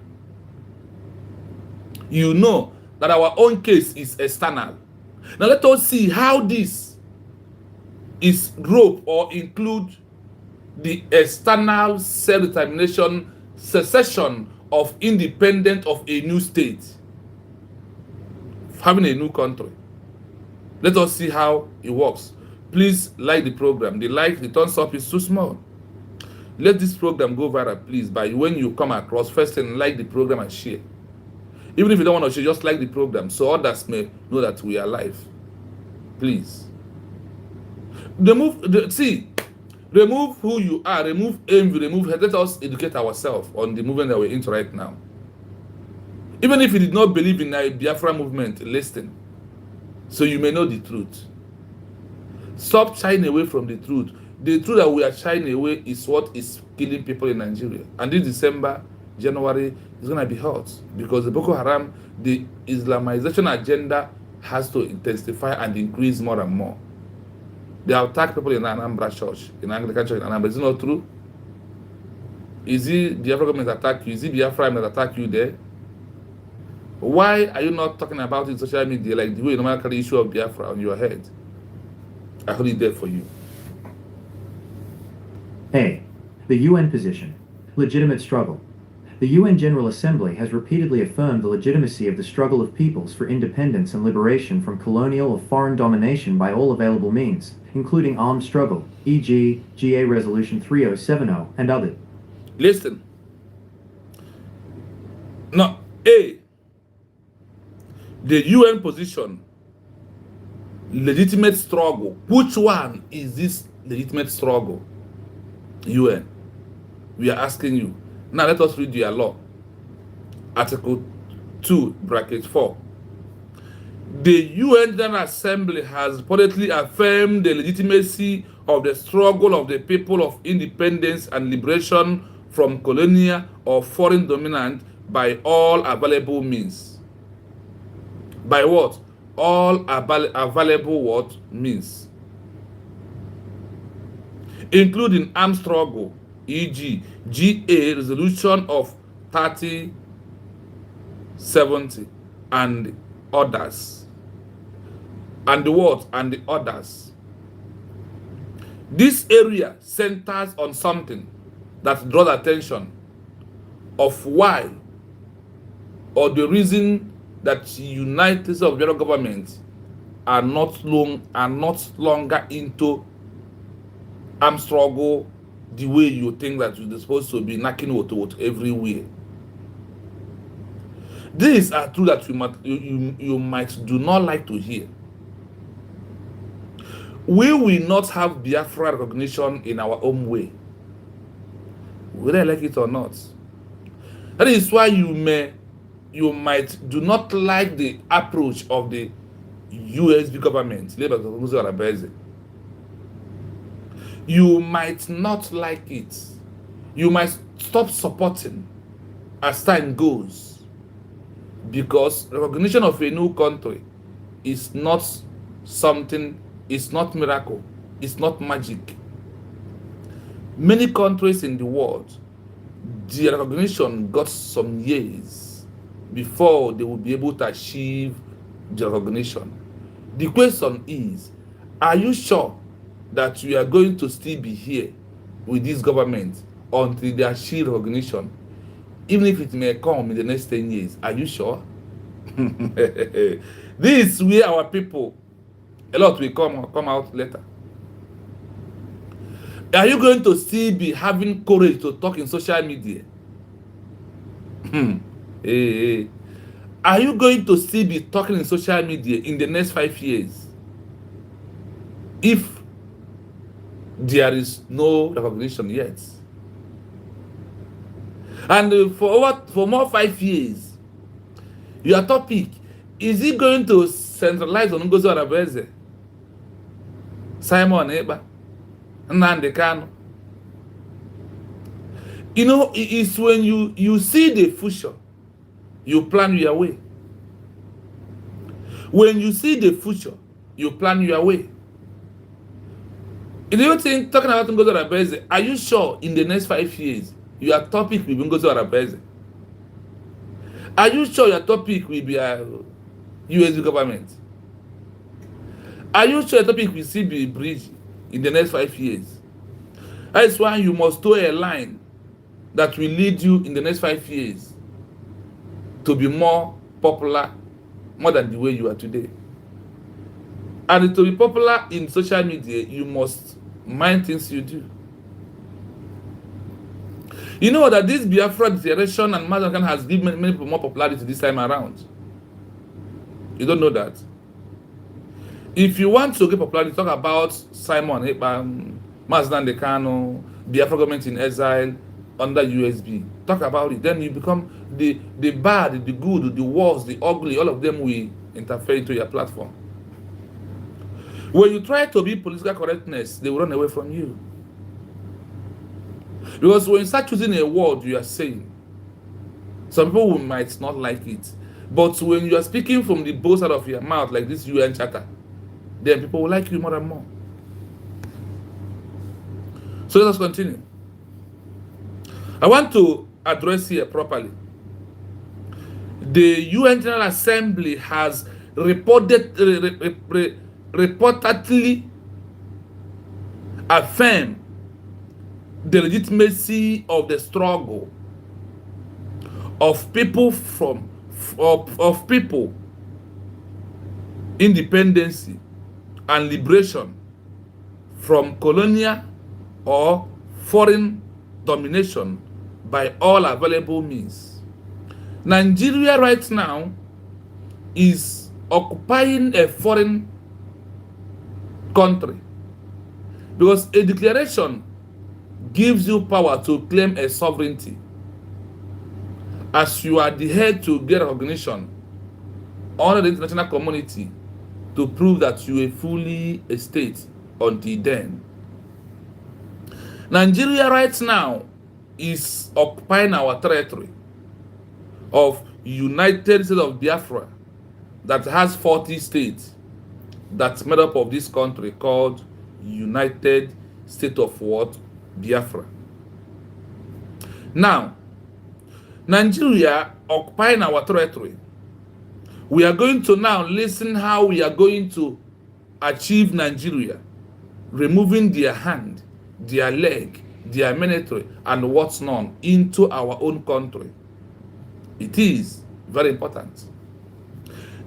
You know that our own case is external. Now let us see how this is rope or include the external self-determination, secession of independent of a new state, having a new country. Let us see how it works. Please like the program. The thumbs up is too small. Let this program go viral, please, by when you come across, first and like the program and share. Even if you don't want to share, just like the program so others may know that we are live. Please. Remove who you are, remove envy, remove hate. Let us educate ourselves on the movement that we're into right now. Even if you did not believe in the Biafra movement, listen, so you may know the truth. Stop shying away from the truth. The truth that we are shying away is what is killing people in Nigeria. And this December, January, is going to be hot because the Boko Haram, the Islamization agenda has to intensify and increase more and more. They attack people in Anambra Church, in Anglican Church in Anambra. Is it not true? Is it Biafra government attack you? Is it Biafra that attack you there? Why are you not talking about it in social media like the way you normally carry the issue of Biafra on your head? I hold it there for you. A. The UN position. Legitimate struggle. The UN General Assembly has repeatedly affirmed the legitimacy of the struggle of peoples for independence and liberation from colonial or foreign domination by all available means, including armed struggle, e.g., GA Resolution 3070 and others. Listen. Now, A. The UN position. Legitimate struggle. Which one is this legitimate struggle? UN. We are asking you. Now let us read your law. Article 2, bracket 4. The UN General Assembly has reportedly affirmed the legitimacy of the struggle of the people of independence and liberation from colonial or foreign dominant by all available means. By what? All available what means? Including armed struggle, e.g., GA Resolution of 3070 and others. And the what? And the others. This area centers on something that draws attention of why or the reason that United States of Federal government are not longer into armed struggle the way you think that you're supposed to be knocking out everywhere. These are truths that you might do not like to hear. We will not have Biafra recognition in our own way, whether I like it or not. That is why you might do not like the approach of the USB government. You might not like it. You might stop supporting as time goes, because recognition of a new country is not something, it's not miracle, it's not magic. Many countries in the world, the recognition got some years before they will be able to achieve the recognition. The question is, are you sure that we are going to still be here with this government until they achieve recognition, even if it may come in the next 10 years? Are you sure? This is where our people, a lot will come out later. Are you going to still be having courage to talk in social media? Are you going to still be talking in social media in the next 5 years if there is no recognition yet? And for more 5 years, your topic, is it going to centralize on Ngozi Arabeze, Simon Ekpa, Nnamdi Kanu? You know, it's when you see the future, you plan your way. When you see the future, you plan your way. If you think talking about Ngozi Arabeze, are you sure in the next 5 years your topic will be Ngozi Arabeze? Are you sure your topic will be US government? Are you sure your topic will still be bridge in the next 5 years? That's why you must toe a line that will lead you in the next 5 years to be more popular, more than the way you are today. And to be popular in social media, you must mind things you do. You know that this Biafra declaration and Mazakan has given many people more popularity this time around. You don't know that. If you want to get popularity, talk about Simon Ekpa, Nnamdi Kanu, Biafra government in exile under USB. Talk about it. Then you become the bad, the good, the worst, the ugly. All of them will interfere into your platform. When you try to be political correctness, they will run away from you. Because when you start choosing a word you are saying, some people might not like it. But when you are speaking from the both side of your mouth, like this UN charter, then people will like you more and more. So let us continue. I want to address here properly. The UN General Assembly has reportedly affirmed the legitimacy of the struggle of people of people independence and liberation from colonial or foreign domination by all available means. Nigeria right now is occupying a foreign country because a declaration gives you power to claim a sovereignty as you are the head to get recognition under the international community to prove that you are fully a state until then. Nigeria right now is occupying our territory of United States of Biafra that has 40 states that's made up of this country called United States of what? Biafra. Now, Nigeria occupying our territory. We are going to now listen how we are going to achieve Nigeria, removing their hand, their leg, their military, and what's known into our own country. It is very important.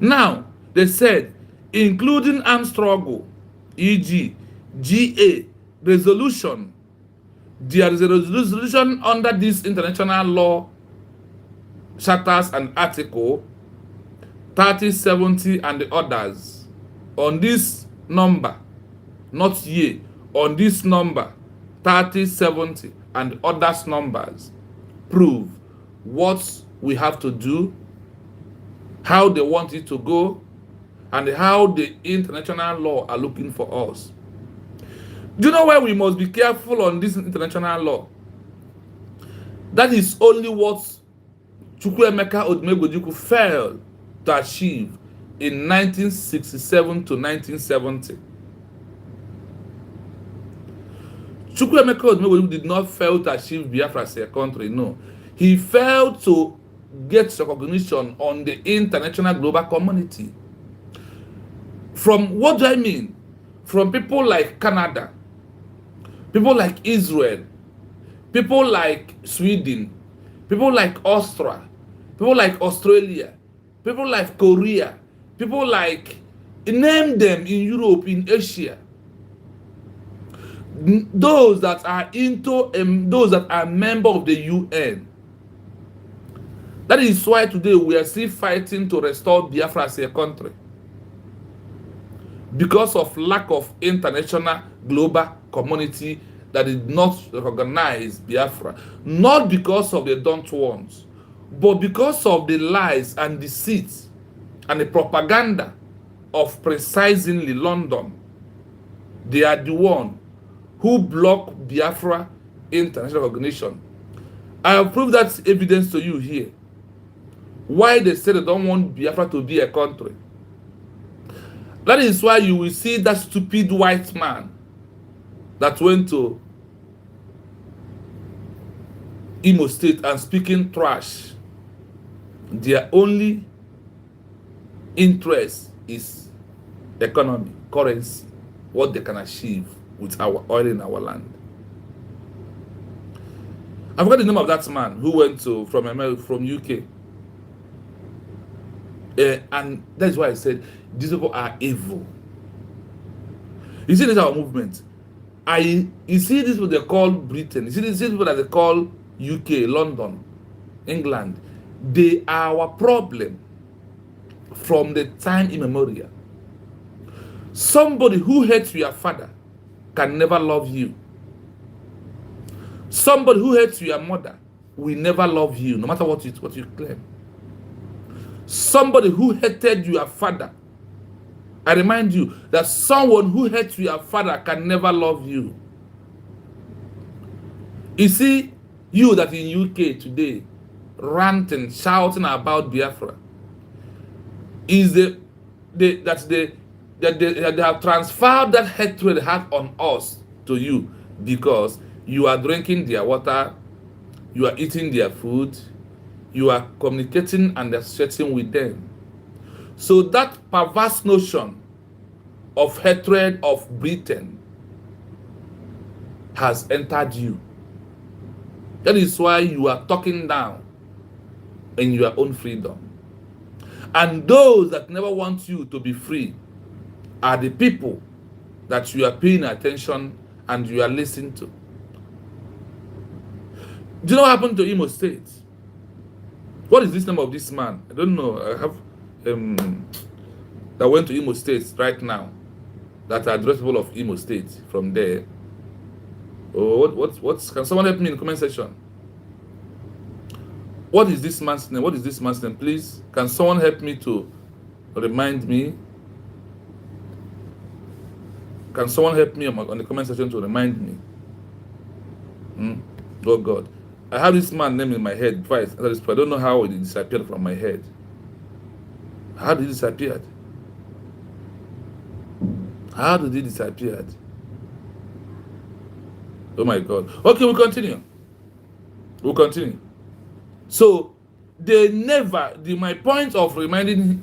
Now, they said, including armed struggle, e.g., GA, resolution. There is a resolution under this international law, charters and article 3070 and the others on this number, not year, on this number 3070 and others numbers prove what we have to do, how they want it to go, and how the international law are looking for us. Do you know why we must be careful on this international law? That is only what Chukwuemeka Odumegwu failed to achieve in 1967 to 1970. Chukwuemeka Odumegwu did not fail to achieve Biafra as a country, no. He failed to get recognition on the international global community. From what do I mean? From people like Canada, people like Israel, people like Sweden, people like Austria, people like Australia, people like Korea, people like, name them, in Europe, in Asia. Those that are into, those that are member of the UN. That is why today we are still fighting to restore Biafra as a country. Because of lack of international global community that did not recognize Biafra. Not because of they don't want, but because of the lies and deceit and the propaganda of precisely London. They are the one who block Biafra international recognition. I have proved that evidence to you here. Why they say they don't want Biafra to be a country. That is why you will see that stupid white man that went to Imo State and speaking trash. Their only interest is economy, currency, what they can achieve with our oil in our land. I forgot the name of that man who went to from UK. And that's why I said these people are evil. You see, this is our movement. You see these people they call Britain. You see these people that they call UK, London, England. They are our problem from the time immemorial. Somebody who hates your father can never love you. Somebody who hates your mother will never love you, no matter what you claim. Somebody who hated your father, I remind you that someone who hates your father can never love you. You see, you that in UK today, ranting, shouting about Biafra, is that they have transferred that hatred they have on us to you because you are drinking their water, you are eating their food, you are communicating and associating with them. So that perverse notion of hatred of Britain has entered you. That is why you are talking down in your own freedom. And those that never want you to be free are the people that you are paying attention and you are listening to. Do you know what happened to Imo State? What is this name of this man? I don't know. I have that went to Imo State right now, that are addressable of Imo State from there. Oh, what can someone help me in the comment section? What is this man's name? What is this man's name? Please, can someone help me to remind me? Can someone help me on the comment section to remind me? Oh God, I have this man's name in my head twice. I don't know how it disappeared from my head. How did it disappear? How did it disappear? Oh my God. Okay, we'll continue. So they never. My point of remembering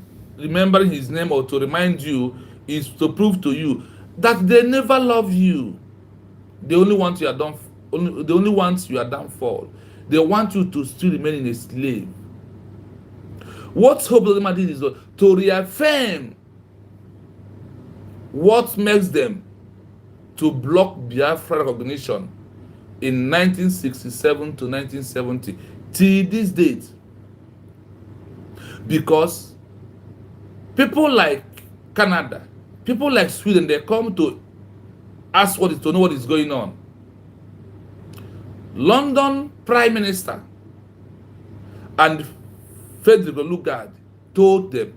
his name or to remind you is to prove to you that they never love you. They only want your they only want your downfall. They want you to still remain in a slave. What Hope Uzodinma did is to reaffirm what makes them to block Biafra recognition in 1967 to 1970 till this date. Because people like Canada, people like Sweden, they come to ask to know what is going on. London Prime Minister and Federico Lugard told them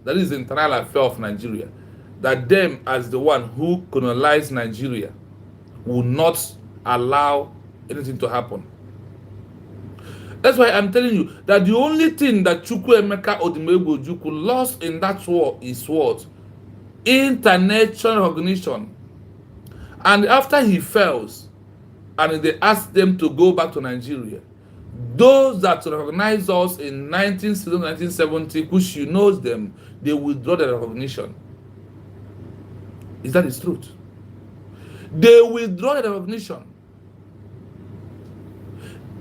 that is the internal affair of Nigeria, that them as the one who colonized Nigeria will not allow anything to happen. That's why I'm telling you that the only thing that Chukwuemeka Odumegwu lost in that war is what? International recognition. And after he fails, and they asked them to go back to Nigeria, those that recognized us in 1970, which you knows them, they withdraw their recognition. Is that his truth? They withdraw their recognition.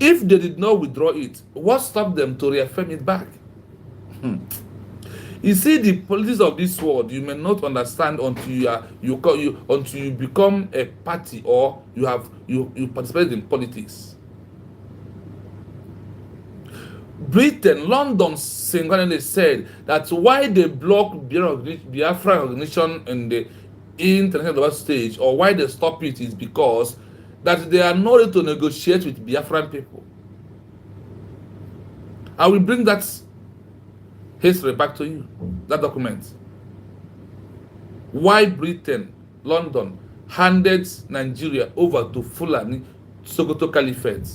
If they did not withdraw it, what stopped them to reaffirm it back? You see, the politics of this world you may not understand until until you become a party or you participate in politics. Britain, London single-handedly said that why they block Biafra recognition in the international stage, or why they stop it, is because that they are not ready to negotiate with Biafran people. I will bring that history back to you, that document. Why Britain, London, handed Nigeria over to Fulani Sokoto Caliphate.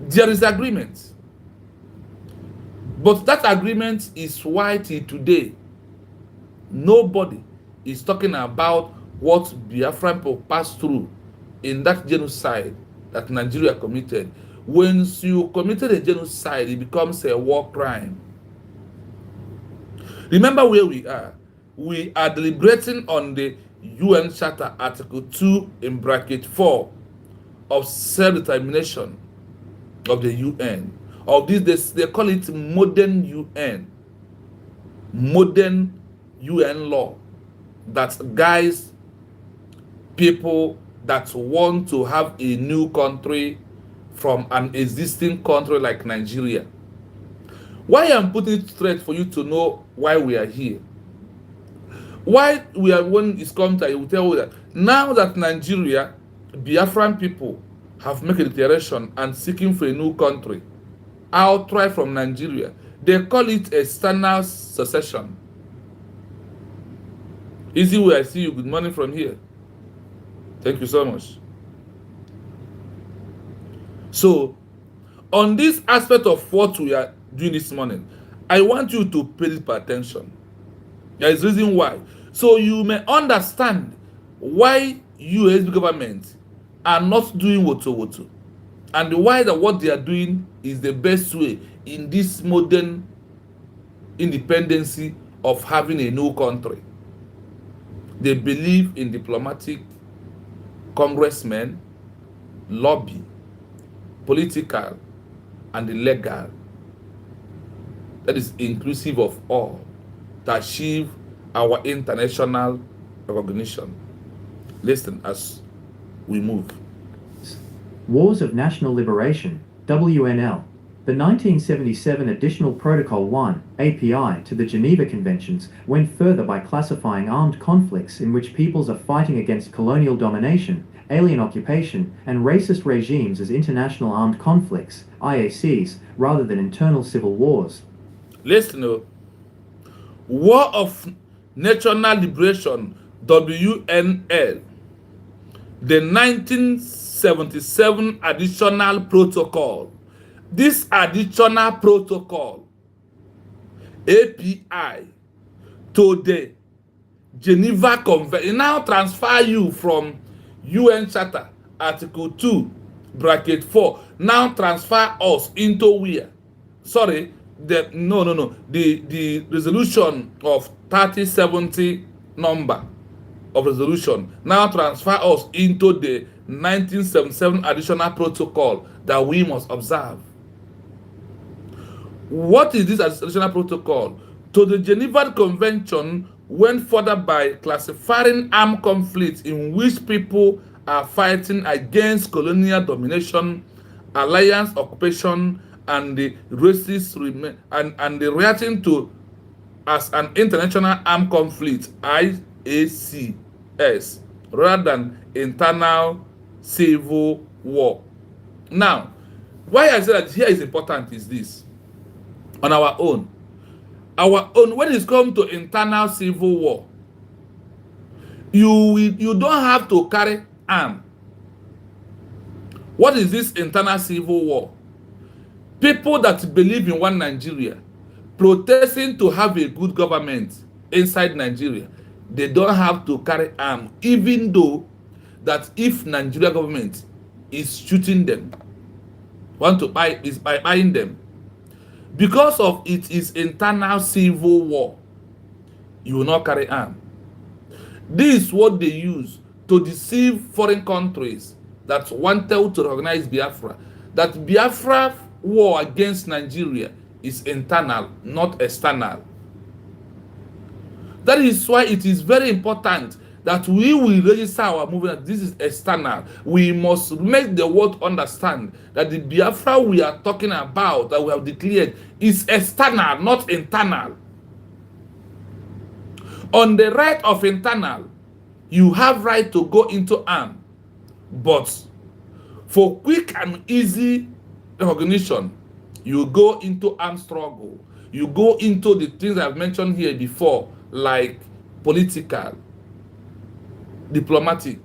There is agreement. But that agreement is why till today, nobody is talking about what Biafran people passed through in that genocide that Nigeria committed. When you committed a genocide, it becomes a war crime. Remember where we are. We are deliberating on the UN Charter Article 2 in bracket 4 of self-determination of the UN. Of this, they call it modern UN. Modern UN law that guides people that want to have a new country from an existing country like Nigeria. Why I'm putting it straight for you to know why we are here. Why we are, when it's come to, I will tell you that now that Nigeria, Biafran people have made a declaration and seeking for a new country outright from Nigeria, they call it external secession. Easy way, I see you. Good morning from here. Thank you so much. So, on this aspect of what we are doing this morning, I want you to pay deep attention. There is reason why. So you may understand why US government are not doing woto. and why that what they are doing is the best way in this modern independency of having a new country. They believe in diplomatic, congressmen, lobby, political, and legal. That is inclusive of all to achieve our international recognition. Listen as we move. Wars of National Liberation, WNL. The 1977 Additional Protocol 1, API, to the Geneva Conventions went further by classifying armed conflicts in which peoples are fighting against colonial domination, alien occupation, and racist regimes as international armed conflicts, IACs, rather than internal civil wars. Listen, War of National Liberation, WNL. The 1977 Additional Protocol. This additional protocol, API, to the Geneva Convention, now transfer you from UN Charter, Article 2, bracket 4, now transfer us into where? Sorry, the resolution of 3070 number of resolution now transfer us into the 1977 additional protocol that we must observe. What is this additional protocol? To the Geneva Convention went further by classifying armed conflicts in which people are fighting against colonial domination, alliance occupation, and the racist and the reacting to as an international armed conflict, IACS, rather than internal civil war. Now, why I say that here is important is this. On our own, when it's come to internal civil war, you don't have to carry arm. What is this internal civil war? People that believe in one Nigeria, protesting to have a good government inside Nigeria, they don't have to carry arm, even though that if Nigeria government is shooting them, is buying them, because of it is internal civil war, you will not carry arm. This is what they use to deceive foreign countries that wanted to recognize Biafra, that Biafra war against Nigeria is internal, not external. That is why it is very important that we will register our movement. This is external. We must make the world understand that the Biafra we are talking about, that we have declared, is external, not internal. On the right of internal, you have right to go into arm, but for quick and easy recognition, you go into armed struggle. You go into the things I've mentioned here before, like political, diplomatic,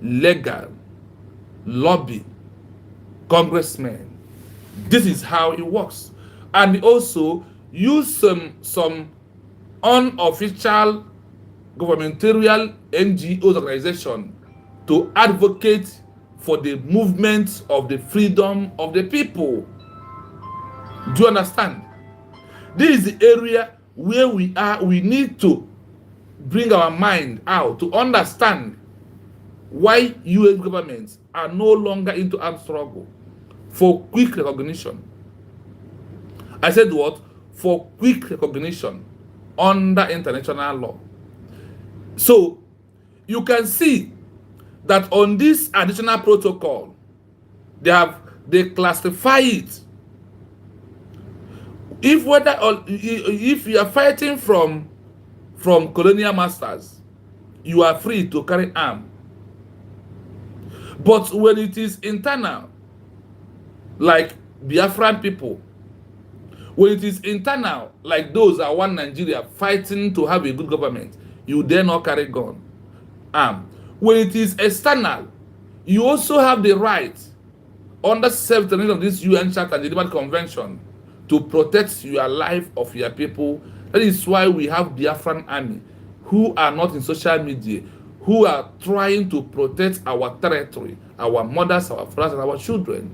legal, lobby, congressmen. This is how it works. And also use some unofficial governmental NGOs organization to advocate for the movement of the freedom of the people. Do you understand? This is the area where we need to bring our mind out to understand why US governments are no longer into armed struggle for quick recognition. I said what? For quick recognition under international law. So you can see that on this additional protocol, they classify it. If you are fighting from colonial masters, you are free to carry arm. But when it is internal, like Biafran people, when it is internal, like those that want Nigeria fighting to have a good government, you dare not carry gun, arm. When it is external, you also have the right under self-determination of this UN Charter and the Geneva Convention to protect your life of your people. That is why we have Biafran army who are not in social media, who are trying to protect our territory, our mothers, our fathers, and our children,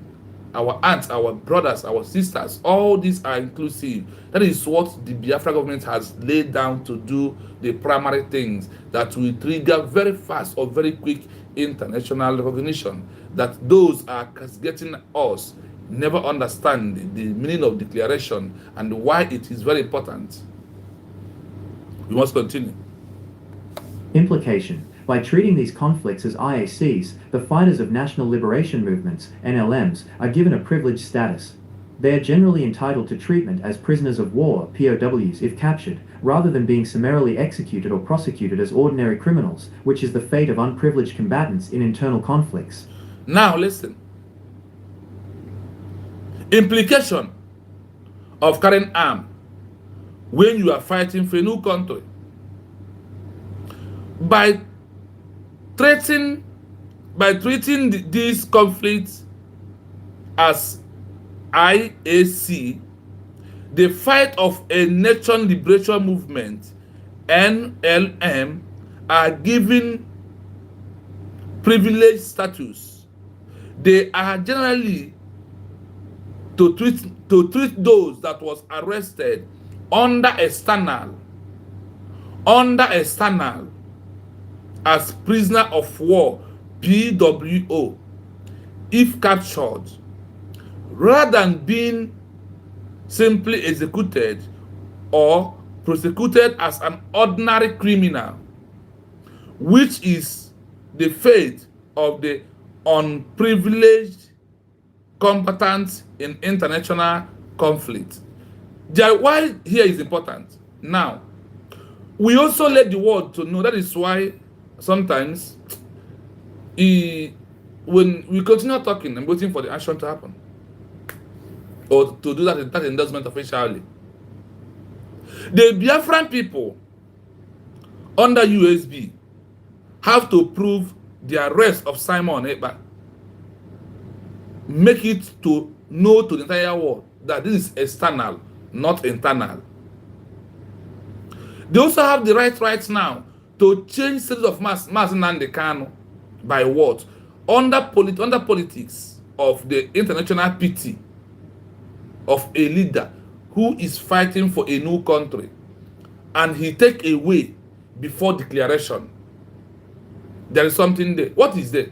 our aunts, our brothers, our sisters. All these are inclusive. That is what the Biafra government has laid down to do the primary things that will trigger very fast or very quick international recognition. That those are getting us never understand the meaning of declaration and why it is very important. We must continue. Implication. By treating these conflicts as IACs, the fighters of national liberation movements, NLMs, are given a privileged status. They are generally entitled to treatment as prisoners of war, POWs, if captured, rather than being summarily executed or prosecuted as ordinary criminals, which is the fate of unprivileged combatants in internal conflicts. Now listen. Implication of carrying arm when you are fighting for a new country. By treating these conflicts as IAC, the fight of a nation liberation movement, NLM, are given privileged status. They are generally to treat those that was arrested under external as prisoner of war, PWO, if captured, rather than being simply executed or prosecuted as an ordinary criminal, which is the fate of the unprivileged combatants in international conflict. Why here is important. Now, we also let the world to know. That is why sometimes when we continue talking, I'm waiting for the action to happen or to do that endorsement officially. The Biafran people under USB have to prove the arrest of Simon Ekpa. Make it to know to the entire world that this is external, not internal. They also have the right now to change status of Mazi Nnamdi Kanu by what? Under politics of the international pity of a leader who is fighting for a new country, and he take away before declaration. There is something there. What is there?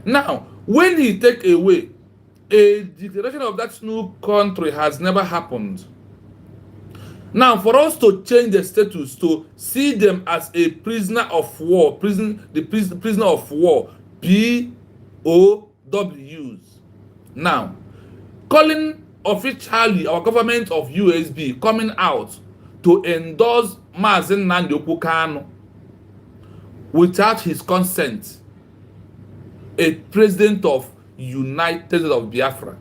Now, when he take away, a declaration of that new country has never happened. Now, for us to change the status to see them as a prisoner of war, prisoner of war, POWs. Now, calling officially our government of USB coming out to endorse Mazi Nnamdi Kanu without his consent, a president of United States of Biafra.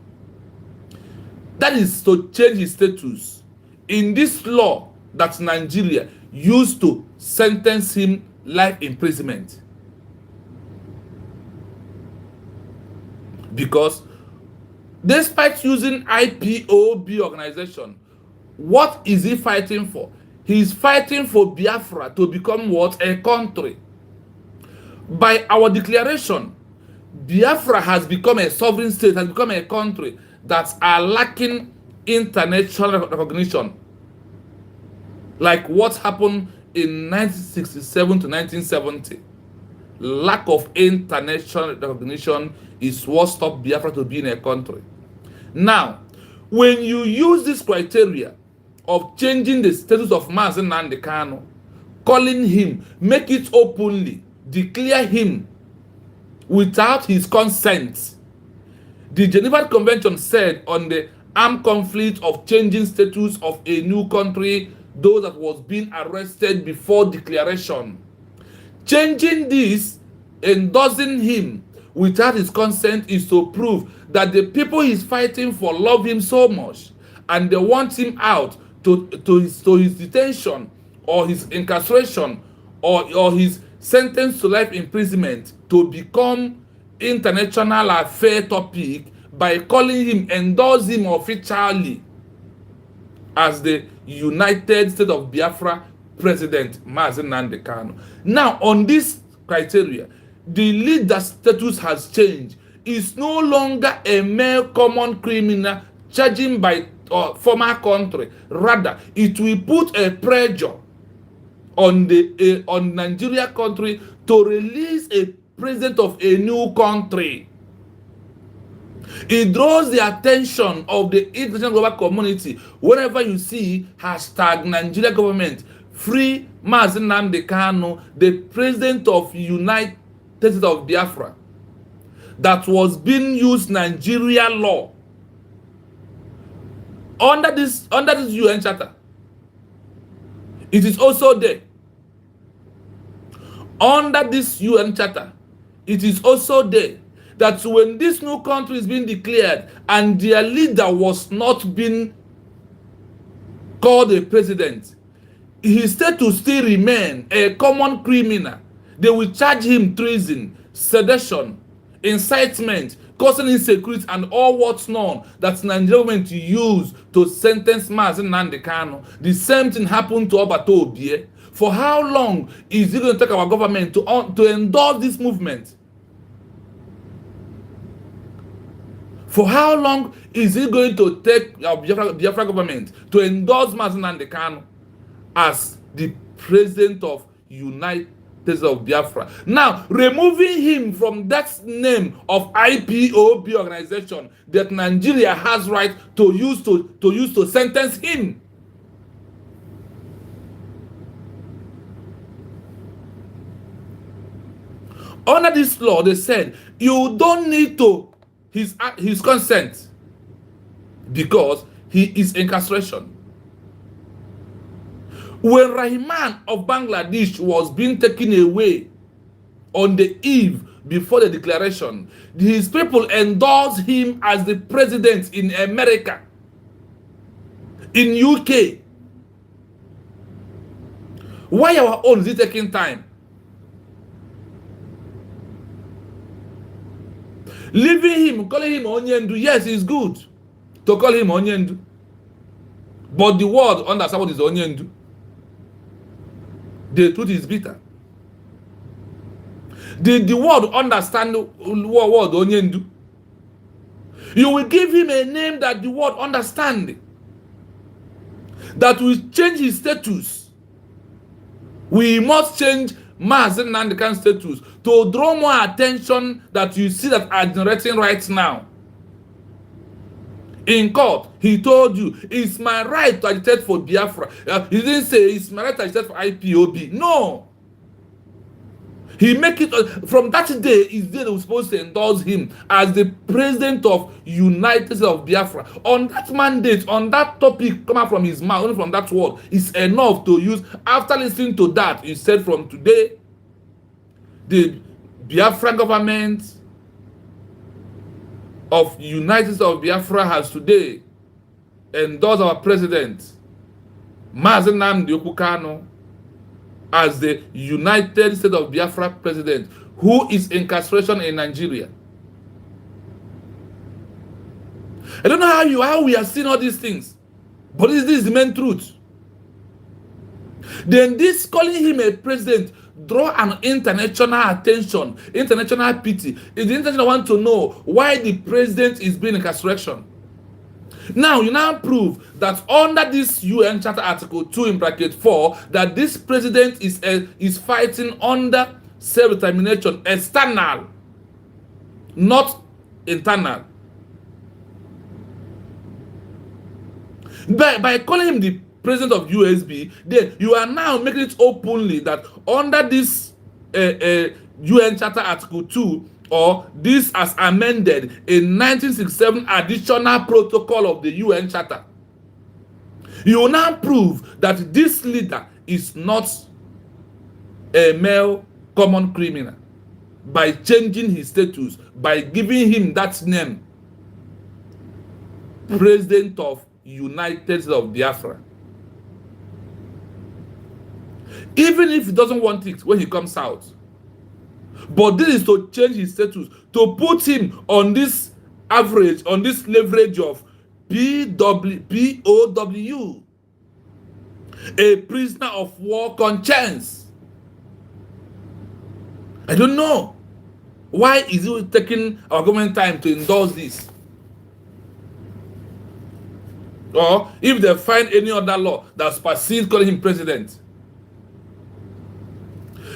That is to change his status in this law that Nigeria used to sentence him life imprisonment. Because despite using IPOB organization, what is he fighting for? He is fighting for Biafra to become what? A country. By our declaration, Biafra has become a sovereign state, has become a country that are lacking international recognition. Like what happened in 1967 to 1970. Lack of international recognition is what stopped Biafra to be in a country. Now, when you use this criteria of changing the status of Mazi Nnamdi Kanu, calling him, make it openly, declare him without his consent. The Geneva Convention said on the armed conflict of changing status of a new country, those that was being arrested before declaration. Changing this, endorsing him without his consent is to prove that the people he's fighting for love him so much and they want him out to his detention or his incarceration or his sentence to life imprisonment to become international affair topic by calling him, endorse him officially as the United States of Biafra President Mazi Nnamdi Kanu. Now, on this criteria, the leader status has changed. It's no longer a mere common criminal charging by former country. Rather, it will put a pressure on the on Nigeria country to release a president of a new country. It draws the attention of the international global community whenever you see hashtag Nigeria government free Mazi Nnamdi Kanu, the president of United States of Biafra, that was being used Nigeria law under this UN charter. It is also there. Under this UN charter, it is also there that when this new country is being declared and their leader was not being called a president, his status still remain a common criminal. They will charge him treason, sedition, incitement, causing insecurity, and all what's known that Nigerian government use to sentence Mazi Nnamdi Kanu. The same thing happened to Obato Obie. For how long is it going to take our government to endorse this movement? For how long is it going to take our Biafra government to endorse Mazi Nnamdi Kanu as the president of United States of Biafra? Now, removing him from that name of IPOB organization that Nigeria has right to use to sentence him. Under this law, they said you don't need to his consent because he is incarceration. When Rahman of Bangladesh was being taken away on the eve before the declaration, his people endorsed him as the president in America, in UK. Why our own is it taking time? Leaving him, calling him Onyendu, yes, it's good to call him Onyendu. But the world understands what is Onyendu. The truth is bitter. The world understand what Onyendu. You will give him a name that the world understand, that will change his status. We must change Mazi Nnamdi Kanu's status to draw more attention that you see that are generating right now. In court, he told you, it's my right to agitate for Biafra. He didn't say, it's my right to agitate for IPOB. No. He make it, from that day, is day they were supposed to endorse him as the president of United States of Biafra. On that mandate, on that topic, come out from his mouth, only from that word, is enough to use. After listening to that, he said from today, the Biafra government of United States of Biafra has today endorsed our president, Mazi Nnamdi Kanu, as the United States of Biafra president, who is incarceration in Nigeria. I don't know how we are seeing all these things, but this is the main truth. Then this calling him a president draw an international attention, international pity. Is the international want to know why the president is being incarceration? Now, you now prove that under this UN Charter Article 2 in bracket 4, that this president is fighting under self-determination, external, not internal. By calling him the president of USB, then you are now making it openly that under this UN Charter Article 2, or this as amended in 1967 additional protocol of the UN Charter, you now prove that this leader is not a male common criminal by changing his status, by giving him that name, President of United States of Biafra. Even if he doesn't want it when he comes out. But this is to change his status, to put him on this average, on this leverage of POW. A prisoner of war conscience. I don't know. Why is it taking our government time to endorse this? Or if they find any other law that supersedes calling him president.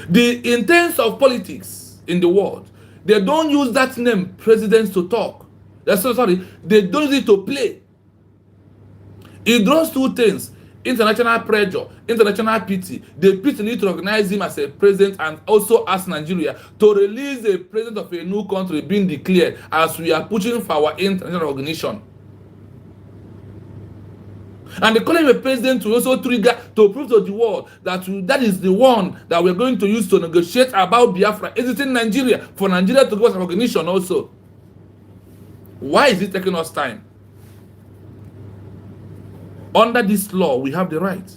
The intents of politics in the world, they don't use that name president to talk. That's so sorry. They don't use it to play. It draws two things: international pressure, international pity. The pity need to recognize him as a president and also ask Nigeria to release a president of a new country being declared, as we are pushing for our international recognition. And they call him a president to also trigger, to prove to the world that that is the one that we're going to use to negotiate about Biafra. Is it in Nigeria? For Nigeria to give us recognition also. Why is it taking us time? Under this law, we have the right.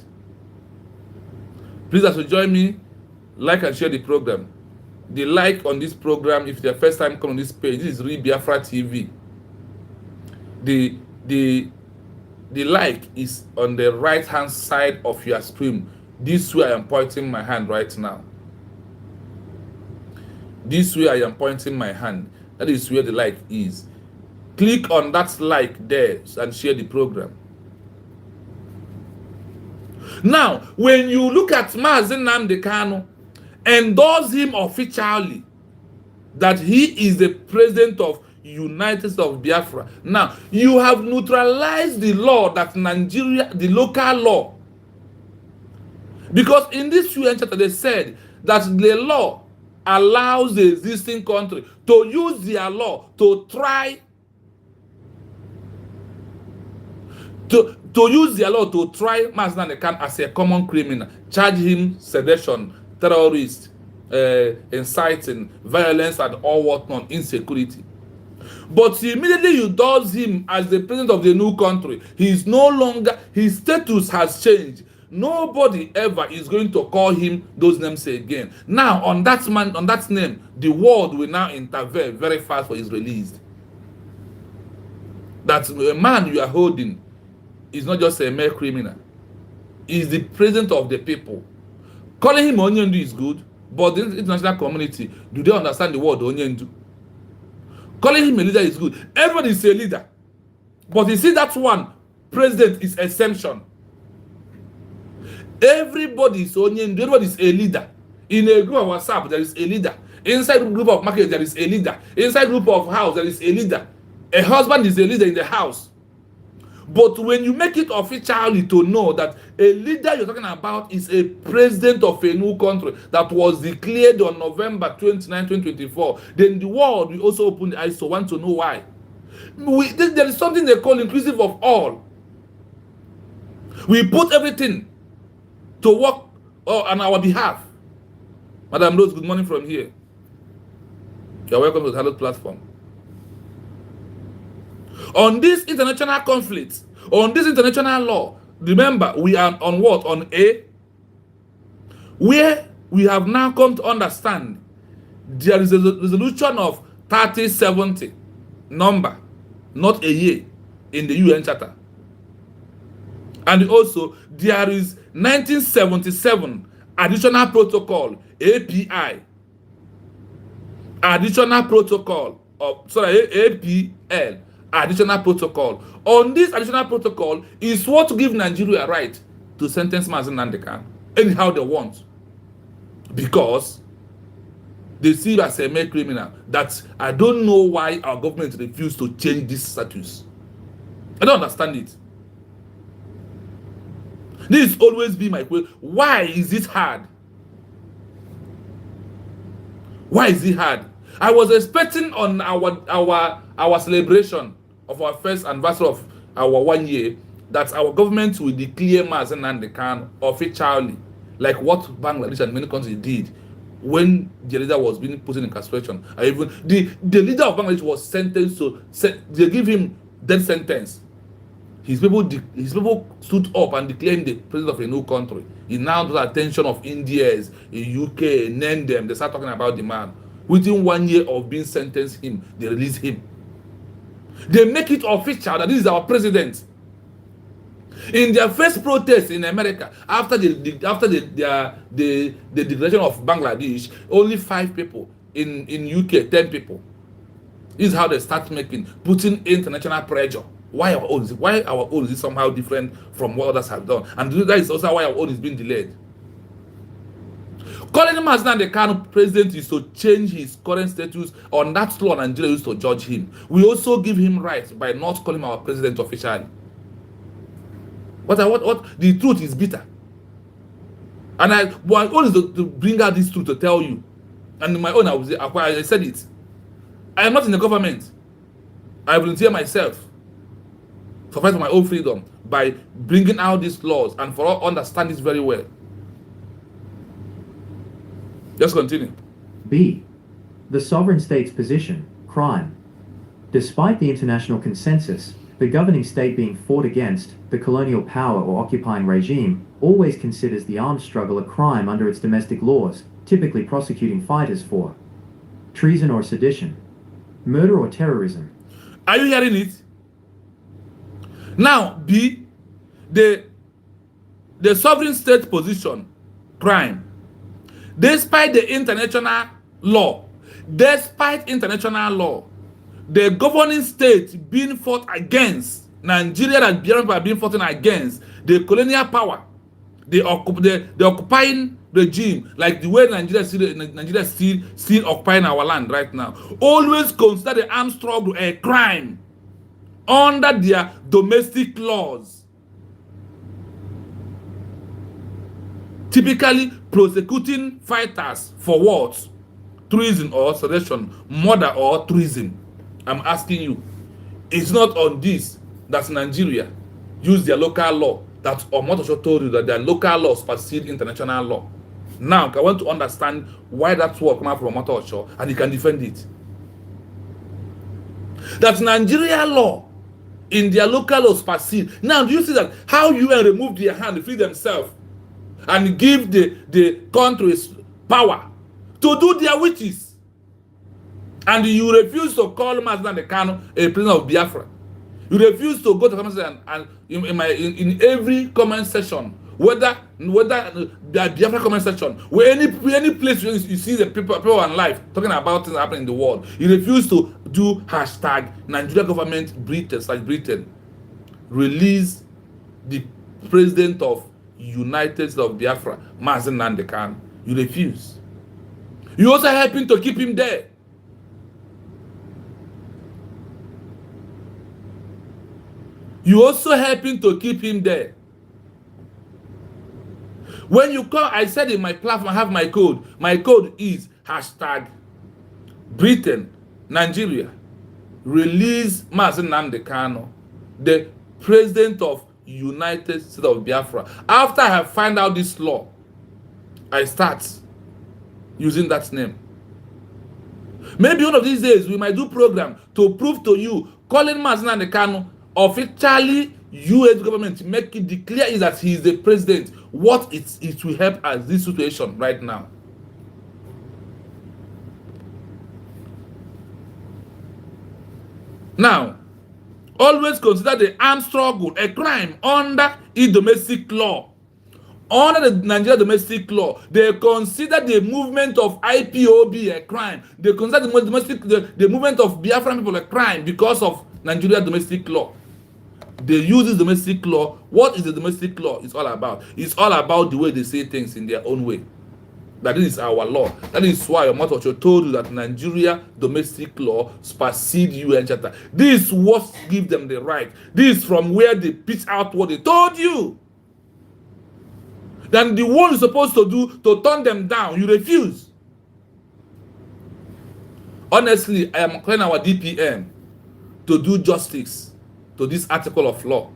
Please, as you join me, like and share the program. The like on this program, if it's your first time coming on this page, this is Real Biafra TV. The like is on the right hand side of your screen. This way I am pointing my hand right now. This way I am pointing my hand. That is where the like is. Click on that like there and share the program. Now, when you look at Mazen Nnamdi Kanu, endorse him officially that he is the president of United States of Biafra. Now, you have neutralized the law that Nigeria, the local law. Because in this UN charter, they said that the law allows the existing country to use their law to try to use their law to try Mazen Nnamdi Kanu as a common criminal, charge him sedition, terrorist, inciting violence and all whatnot, insecurity. But immediately you endorse him as the president of the new country. He is no longer, his status has changed. Nobody ever is going to call him those names again. Now, on that man, on that name, the world will now intervene very fast for his release. That a man you are holding is not just a mere criminal. He is the president of the people. Calling him Onyendu is good, but the international community, do they understand the word Onyendu? Calling him a leader is good. Everybody is a leader. But you see that one, president is exemption. Everybody is Onyendu. Everybody is a leader. In a group of WhatsApp, there is a leader. Inside a group of market, there is a leader. Inside a group of house, there is a leader. A husband is a leader in the house. But when you make it officially to know that a leader you're talking about is a president of a new country that was declared on November 29, 2024, then the world will also open the eyes to want to know why. There is something they call inclusive of all. We put everything to work on our behalf. Madam Rose, good morning from here. You're welcome to the Hello platform. On this international conflict, on this international law, remember, we are on what? On A, where we have now come to understand there is a resolution of 3070 number, not a year, in the UN Charter. And also, there is 1977 additional protocol, API, additional protocol, APL, additional protocol. On this additional protocol is what gives Nigeria a right to sentence Mazen Nnamdi Kanu anyhow they want, because they see it as a mere criminal. That I don't know why our government refused to change this status. I don't understand it. This has always been my question. Why is it hard? Why is it hard? I was expecting on our celebration of our first anniversary of our 1 year that our government will declare Mazen Nnamdi Kanu officially, like what Bangladesh and many countries did when the leader was being put in incarceration. Even the leader of Bangladesh was sentenced to, they give him death sentence. His people stood up and declared him the president of a new country. He now draws the attention of Indians, in UK, name them. They start talking about the man. Within 1 year of being sentenced him, they release him. They make it official that this is our president. In their first protest in America, after the declaration of Bangladesh, only 5 people. In UK, 10 people. This is how they start putting international pressure. Why our own? Why our own is somehow different from what others have done, and that is also why our own is being delayed. Calling him as the current president is to change his current status on that law Nigeria used to judge him. We also give him rights by not calling him our president officially. What the truth is bitter, and my own is to bring out this truth to tell you. And my own, I said it. I am not in the government. I volunteer myself to fight for my own freedom by bringing out these laws, and for all understand this very well. Just continue. B. The sovereign state's position, crime. Despite the international consensus, the governing state being fought against, the colonial power or occupying regime always considers the armed struggle a crime under its domestic laws, typically prosecuting fighters for treason or sedition, murder or terrorism. Are you hearing it? Now, B, the sovereign state position, crime. Despite international law, the governing state being fought against, Nigeria and Biafra are being fought against the colonial power, the occupying regime, like the way Nigeria still occupying our land right now, always consider the armed struggle a crime under their domestic laws, typically prosecuting fighters for what? Treason or sedition, murder or treason. I'm asking you, it's not on this that Nigeria use their local law, that Omotosho told you that their local laws supersede international law. Now, I want to understand why that word come out from Omotosho, and you can defend it. That Nigeria law in their local laws supersede. Now, do you see that how UN remove their hand to free themselves and give the countries power to do their wishes? And you refuse to call Mazen Kanu a prisoner of Biafra. You refuse to go to the comment section and in every comment section, whether the Biafra comment section, where any place you see the people on live talking about things happening in the world, you refuse to do hashtag Nigeria government Britain release the president of United States of Biafra, Mazen Kanu. You refuse. You also helping to keep him there. You also helping to keep him there. When you call, I said in my platform, I have my code. My code is hashtag Britain, Nigeria, release Mazen Kanu, the president of United States of Biafra. After I have found out this law, I start using that name. Maybe one of these days we might do program to prove to you calling Mazen Kanu officially U.S. government make it declare is that he is the president. What it will help as this situation right now. Now, always consider the armed struggle a crime under a domestic law. Under the Nigeria domestic law, they consider the movement of IPOB a crime. They consider the movement of Biafran people a crime because of Nigeria domestic law. They use this domestic law. What is the domestic law? It's all about. It's all about the way they say things in their own way. That is our law. That is why Omotocho told you that Nigeria domestic law supersedes UN Charter. This is what gives them the right. This is from where they pitch out what they told you. Then the one you're supposed to do to turn them down, you refuse. Honestly, I am calling our DPM to do justice to this article of law.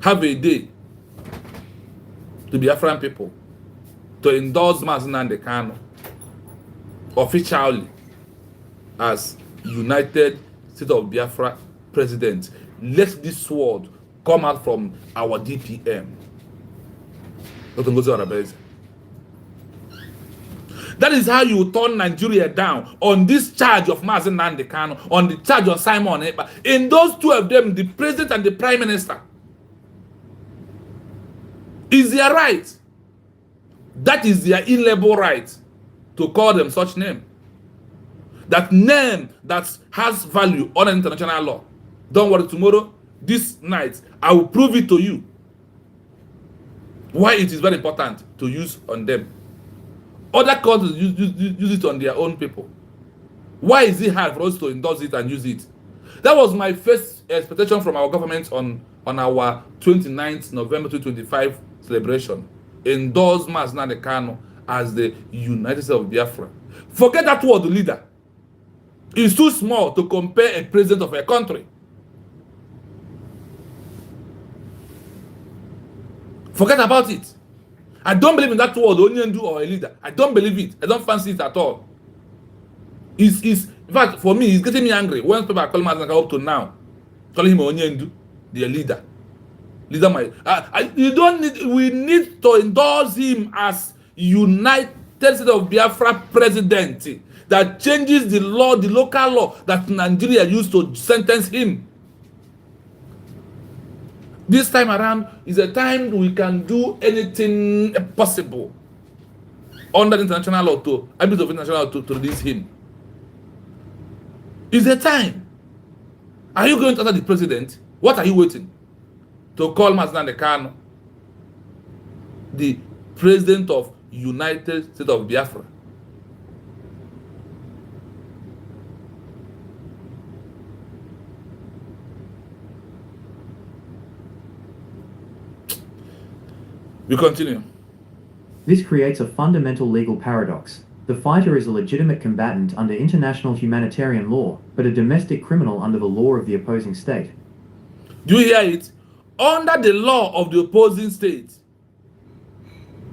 Have a day to Biafran people to endorse Mazen Kanu officially as United States of Biafra president. Let this word come out from our DPM. That is how you turn Nigeria down on this charge of Mazen Kanu, on the charge of Simon Ekpa. In those two of them, the president and the prime minister, Is their right. That is their inalienable right to call them such name. That name that has value on international law. Don't worry, tomorrow, this night, I will prove it to you. Why it is very important to use on them. Other countries use it on their own people. Why is it hard for us to endorse it and use it? That was my first expectation from our government on our 29th November 2025 celebration. Endorse Mazi Nnamdi Kanu as the United States of Biafra. Forget that word, leader. It's too small to compare a president of a country. Forget about it. I don't believe in that word, Onyendu or a leader. I don't believe it. I don't fancy it at all. In fact, for me, it's getting me angry when people are calling Mazi Nnamdi Kanu up to now, calling him Onyendu, the leader. You don't need. We need to endorse him as United States of Biafra president that changes the law, the local law that Nigeria used to sentence him. This time around is a time we can do anything possible under international law to abuse of international law to release him. It's a time. Are you going to answer the president? What are you waiting? To call Mazi Nnamdi Kanu the president of United States of Biafra. We continue. This creates a fundamental legal paradox. The fighter is a legitimate combatant under international humanitarian law, but a domestic criminal under the law of the opposing state. Do you hear it? Under the law of the opposing state,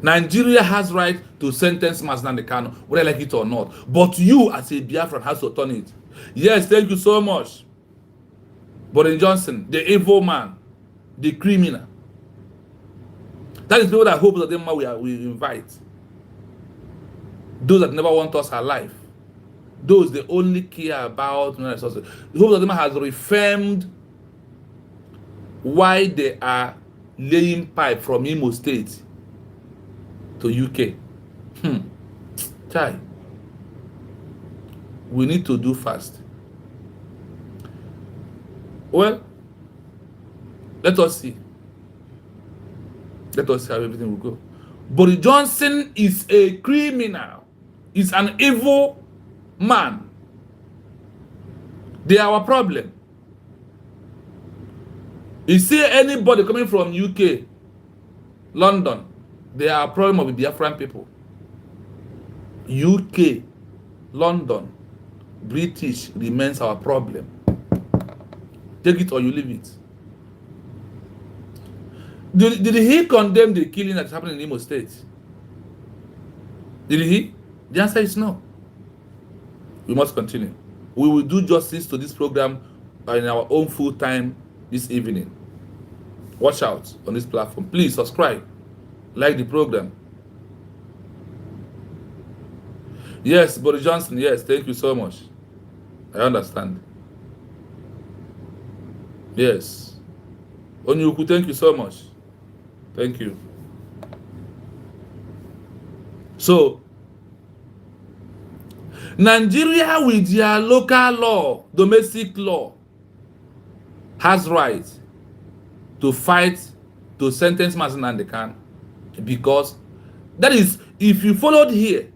Nigeria has right to sentence Mazi Nnamdi Kanu, whether I like it or not. But you, as a Biafran, has to turn it. Yes, thank you so much. Boris Johnson, the evil man, the criminal. That is people that hope that them we invite. Those that never want us alive. Those they only care about resources. The hope that them has reaffirmed why they are laying pipe from Imo State to UK. Chai. We need to do fast. Well, let us see. Let us see how everything will go. Boris Johnson is a criminal. He's an evil man. They are our problem. You see anybody coming from UK, London, they are a problem of the Biafran people. UK, London, British remains our problem. Take it or you leave it. Did he condemn the killing that's happening in Imo State? Did he? The answer is no. We must continue. We will do justice to this program in our own full time this evening. Watch out on this platform. Please subscribe. Like the program. Yes, Boris Johnson, yes, thank you so much. I understand. Yes. Onyuku, thank you so much. Thank you. So, Nigeria with their local law, domestic law, has right to fight to sentence Mazi Nnamdi Kanu, because that is, if you followed here,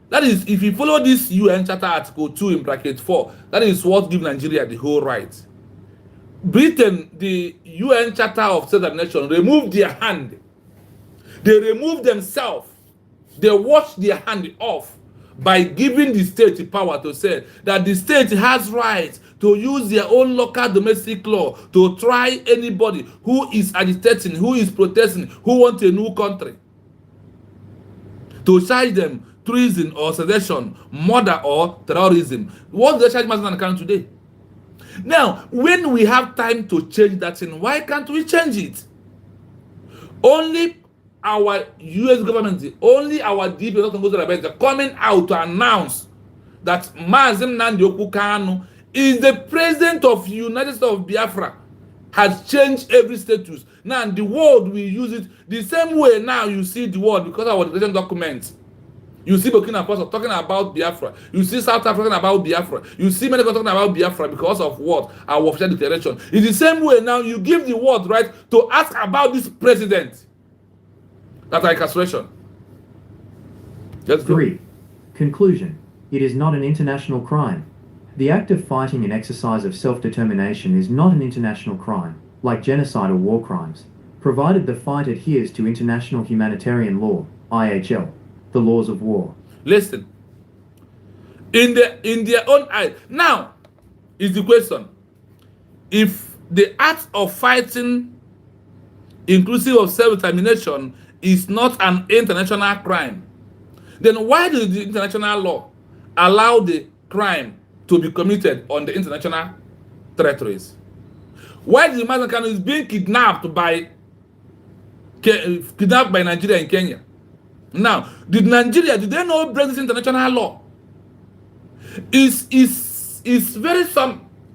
that is, if you follow this UN Charter Article 2 in bracket 4, that is what gives Nigeria the whole right. Britain, the UN Charter of State and Nation, removed their hand. They removed themselves. They washed their hand off by giving the state the power to say that the state has right to use their own local domestic law to try anybody who is agitating, who is protesting, who wants a new country, to charge them treason or sedition, murder or terrorism. What do they charge Mazi Nnamdi Kanu today? Now, when we have time to change that thing, why can't we change it? Only our US government, only our DP are coming out to announce that Mazi Nnamdi Kanu is the president of United States of Biafra, has changed every status. Now the world will use it the same way. Now you see the world because of our declaration documents. You see Burkina Faso talking about Biafra. You see South Africa talking about Biafra. You see many talking about Biafra because of what? Our official declaration. In the same way, now you give the world right to ask about this president. That's our incarceration. Let's go. 3. Conclusion. It is not an international crime. The act of fighting and exercise of self-determination is not an international crime, like genocide or war crimes, provided the fight adheres to international humanitarian law, IHL, the laws of war. Listen. In their own eye. Now, is the question. If the act of fighting, inclusive of self-determination, is not an international crime, then why does the international law allow the crime to be committed on the international territories? Why the Mazen Kanu is being kidnapped by Nigeria and Kenya? Now, did they know break this international law? It's very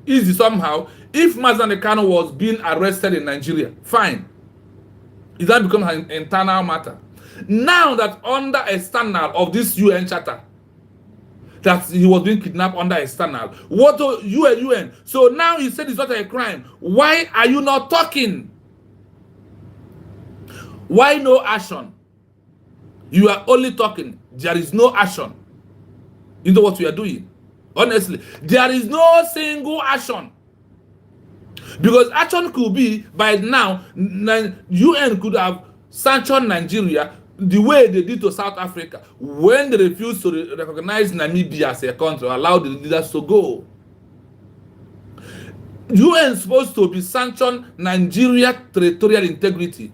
easy somehow. If Mazen Kanu was being arrested in Nigeria, fine. It that becomes an internal matter. Now that under a standard of this UN charter, that he was being kidnapped under a standard, what UN? So now he said it's not a crime. Why are you not talking? Why no action? You are only talking. There is no action. You know what we are doing? Honestly, there is no single action. Because action could be, by now, UN could have sanctioned Nigeria the way they did to South Africa when they refused to recognize Namibia as a country, allow the leaders to go. UN is supposed to be sanctioned Nigeria territorial integrity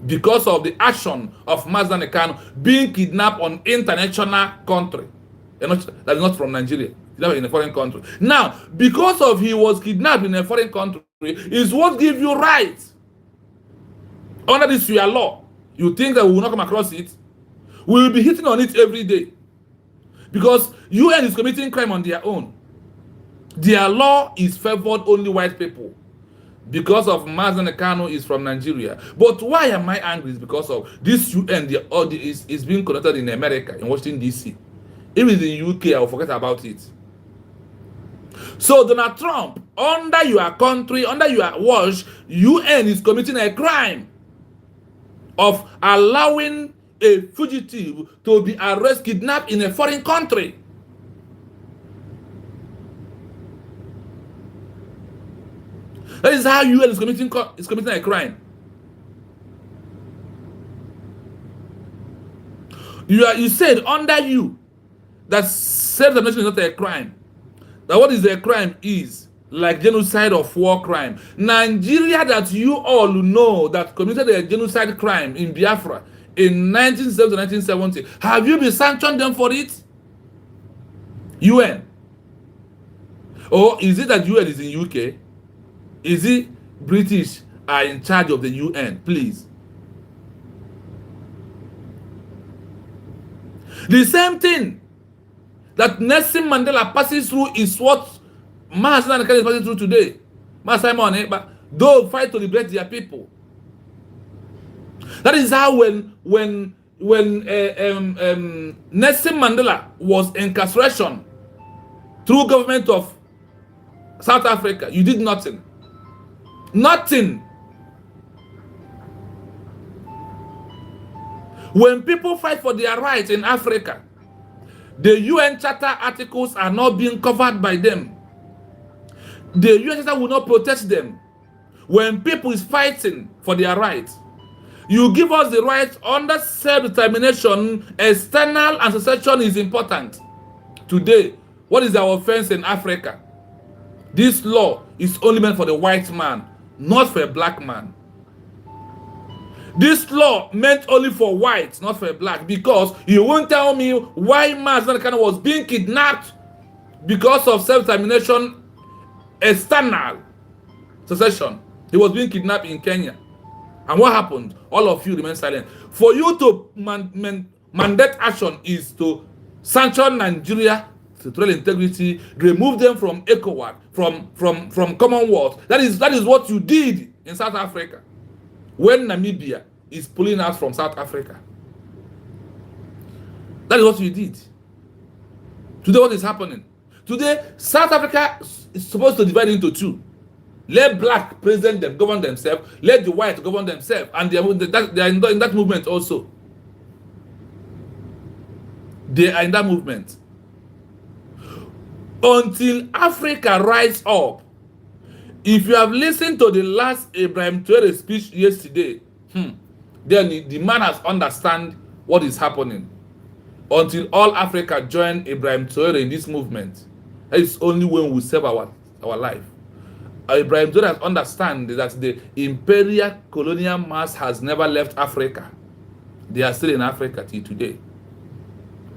because of the action of Mazen Kanu being kidnapped on international country. That is not from Nigeria. In a foreign country. Now, because of he was kidnapped in a foreign country, is what gives you rights. Under this your law, you think that we will not come across it? We will be hitting on it every day. Because UN is committing crime on their own. Their law is favored only white people. Because of Mazen Kanu is from Nigeria. But why am I angry? Is because of this UN is being conducted in America, in Washington, D.C. If it's in UK, I will forget about it. So Donald Trump, under your country, under your watch, UN is committing a crime of allowing a fugitive to be arrested, kidnapped in a foreign country. That is how UN is committing a crime. You said under you that self-determination is not a crime. That what is a crime is like genocide of war crime. Nigeria, that you all know that committed a genocide crime in Biafra in 1970 to 1970, have you been sanctioned them for it? UN. Or is it that UN is in UK? Is it British are in charge of the UN? Please. The same thing that Nelson Mandela passes through is what Mazen Kanu is passing through today. Simon, but they'll fight to liberate their people. That is how when Nelson Mandela was incarceration through government of South Africa, you did nothing. Nothing. When people fight for their rights in Africa, the UN Charter articles are not being covered by them. The UN Charter will not protect them. When people is fighting for their rights, you give us the right under self-determination. External and secession is important. Today, what is our offense in Africa? This law is only meant for the white man, not for a black man. This law meant only for whites, not for black, because you won't tell me why Mazen Kanu was being kidnapped because of self-determination, external secession. He was being kidnapped in Kenya. And what happened? All of you remain silent. For you to mandate action is to sanction Nigeria, territorial integrity, remove them from ECOWAS, from Commonwealth. That is what you did in South Africa. when Namibia is pulling out from South Africa. That is what you did. Today, what is happening? Today, South Africa is supposed to divide into two. Let black president them govern themselves. Let the white govern themselves. And they are in that movement also. They are in that movement. Until Africa rise up. If you have listened to the last Ibrahim Traore speech yesterday, then the man has understand what is happening. Until all Africa join Ibrahim Traore in this movement, it's only when we save our life. Ibrahim Traore has understand that the imperial colonial mass has never left Africa. They are still in Africa till today.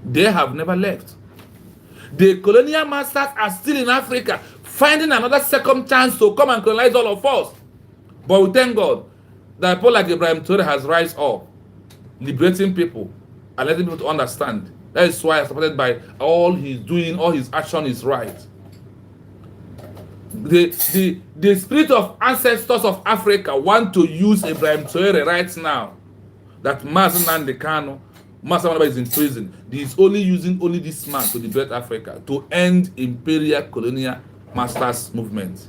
They have never left. The colonial masters are still in Africa, finding another second chance to come and colonize all of us. But we thank God that people like Ibrahim Traore has rise up, liberating people and letting people to understand. That is why, supported by all he's doing, all his action is right. The spirit of ancestors of Africa want to use Ibrahim Traore right now. That Mazi Nnamdi Kanu, Master is in prison. He is only using this man to liberate Africa, to end imperial colonial masters movement.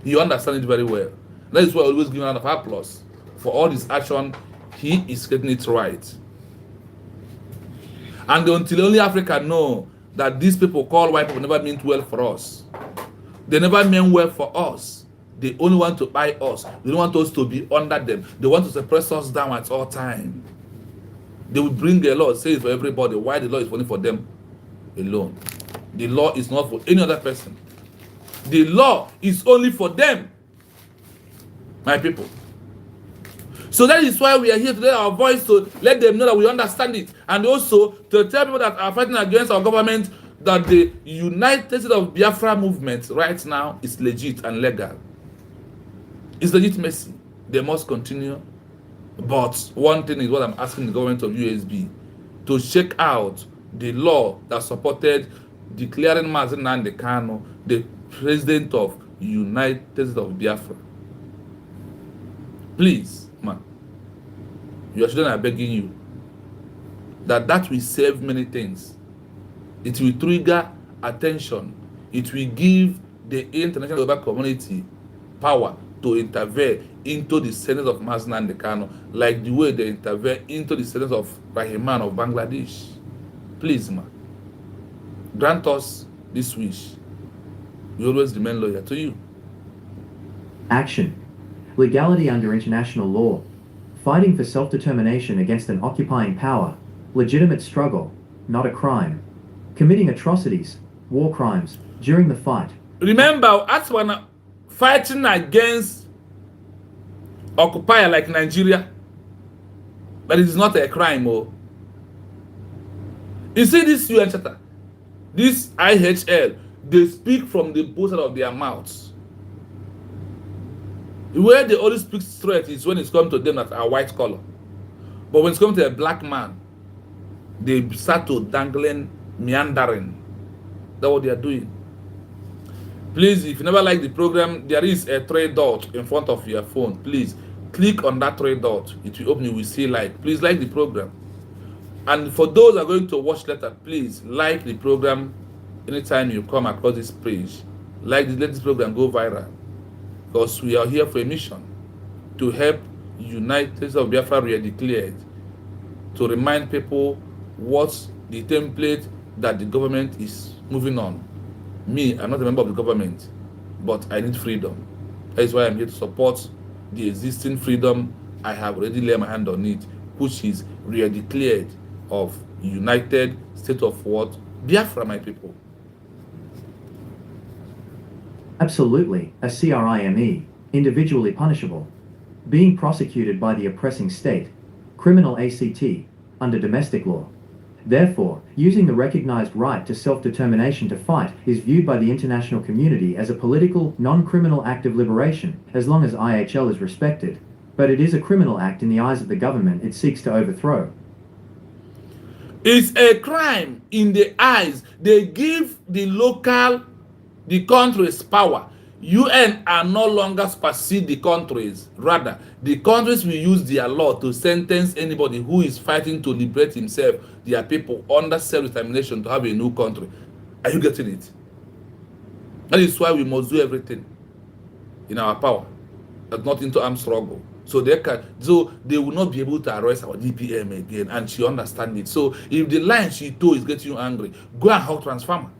He understands it very well. That is why I always give him a round of applause for all his action. He is getting it right. And until only Africa know that these people called white people never meant well for us. They never meant well for us. They only want to buy us. They don't want us to be under them. They want to suppress us down at all time. They will bring a law, say it for everybody. Why the law is only for them alone? The law is not for any other person. The law is only for them, my people. So that is why we are here today, our voice, to let them know that we understand it. And also to tell people that are fighting against our government that the United States of Biafra movement right now is legit and legal. It's legitimacy. They must continue. But one thing is what I'm asking the government of USB to check out the law that supported declaring Mazi Nnamdi Kanu the president of United States of Biafra. Please, man, your children are begging you that will save many things. It will trigger attention. It will give the international global community power to intervene into the sentence of Mazi Nnamdi Kanu, like the way they intervene into the sentence of Rahman of Bangladesh. Please, man, grant us this wish. We always remain loyal to you. Action. Legality under international law. Fighting for self-determination against an occupying power. Legitimate struggle, not a crime. Committing atrocities, war crimes, during the fight. Remember, as when fighting against occupier like Nigeria, but it is not a crime. Oh, you see this UN Charter, this IHL, they speak from the both sides of their mouths. Where they only speak straight is when it's come to them that are white color, but when it's come to a black man, they start to dangling, meandering. That's what they are doing. Please, if you never like the program, there is a three dot in front of your phone. Please click on that three dot. It will open, you will see like. Please like the program. And for those who are going to watch later, please like the program anytime you come across this page. Let this program go viral. Because we are here for a mission to help United States of Biafra re-declared, to remind people what's the template that the government is moving on. Me, I'm not a member of the government, but I need freedom. That is why I'm here to support the existing freedom. I have already laid my hand on it, which is re-declared of United States of what? Biafra, my people. Absolutely, a crime, individually punishable. Being prosecuted by the oppressing state, criminal ACT, under domestic law. Therefore, using the recognized right to self-determination to fight is viewed by the international community as a political, non-criminal act of liberation, as long as IHL is respected. But it is a criminal act in the eyes of the government it seeks to overthrow. It's a crime in the eyes. They give the country's power. UN are no longer supersede the countries. Rather, the countries will use their law to sentence anybody who is fighting to liberate himself, their people, under self-determination to have a new country. Are you getting it? That is why we must do everything in our power, not into armed struggle. So they will not be able to arrest our DPM again, and she understands it. So if the line she told is getting you angry, go and help transformer.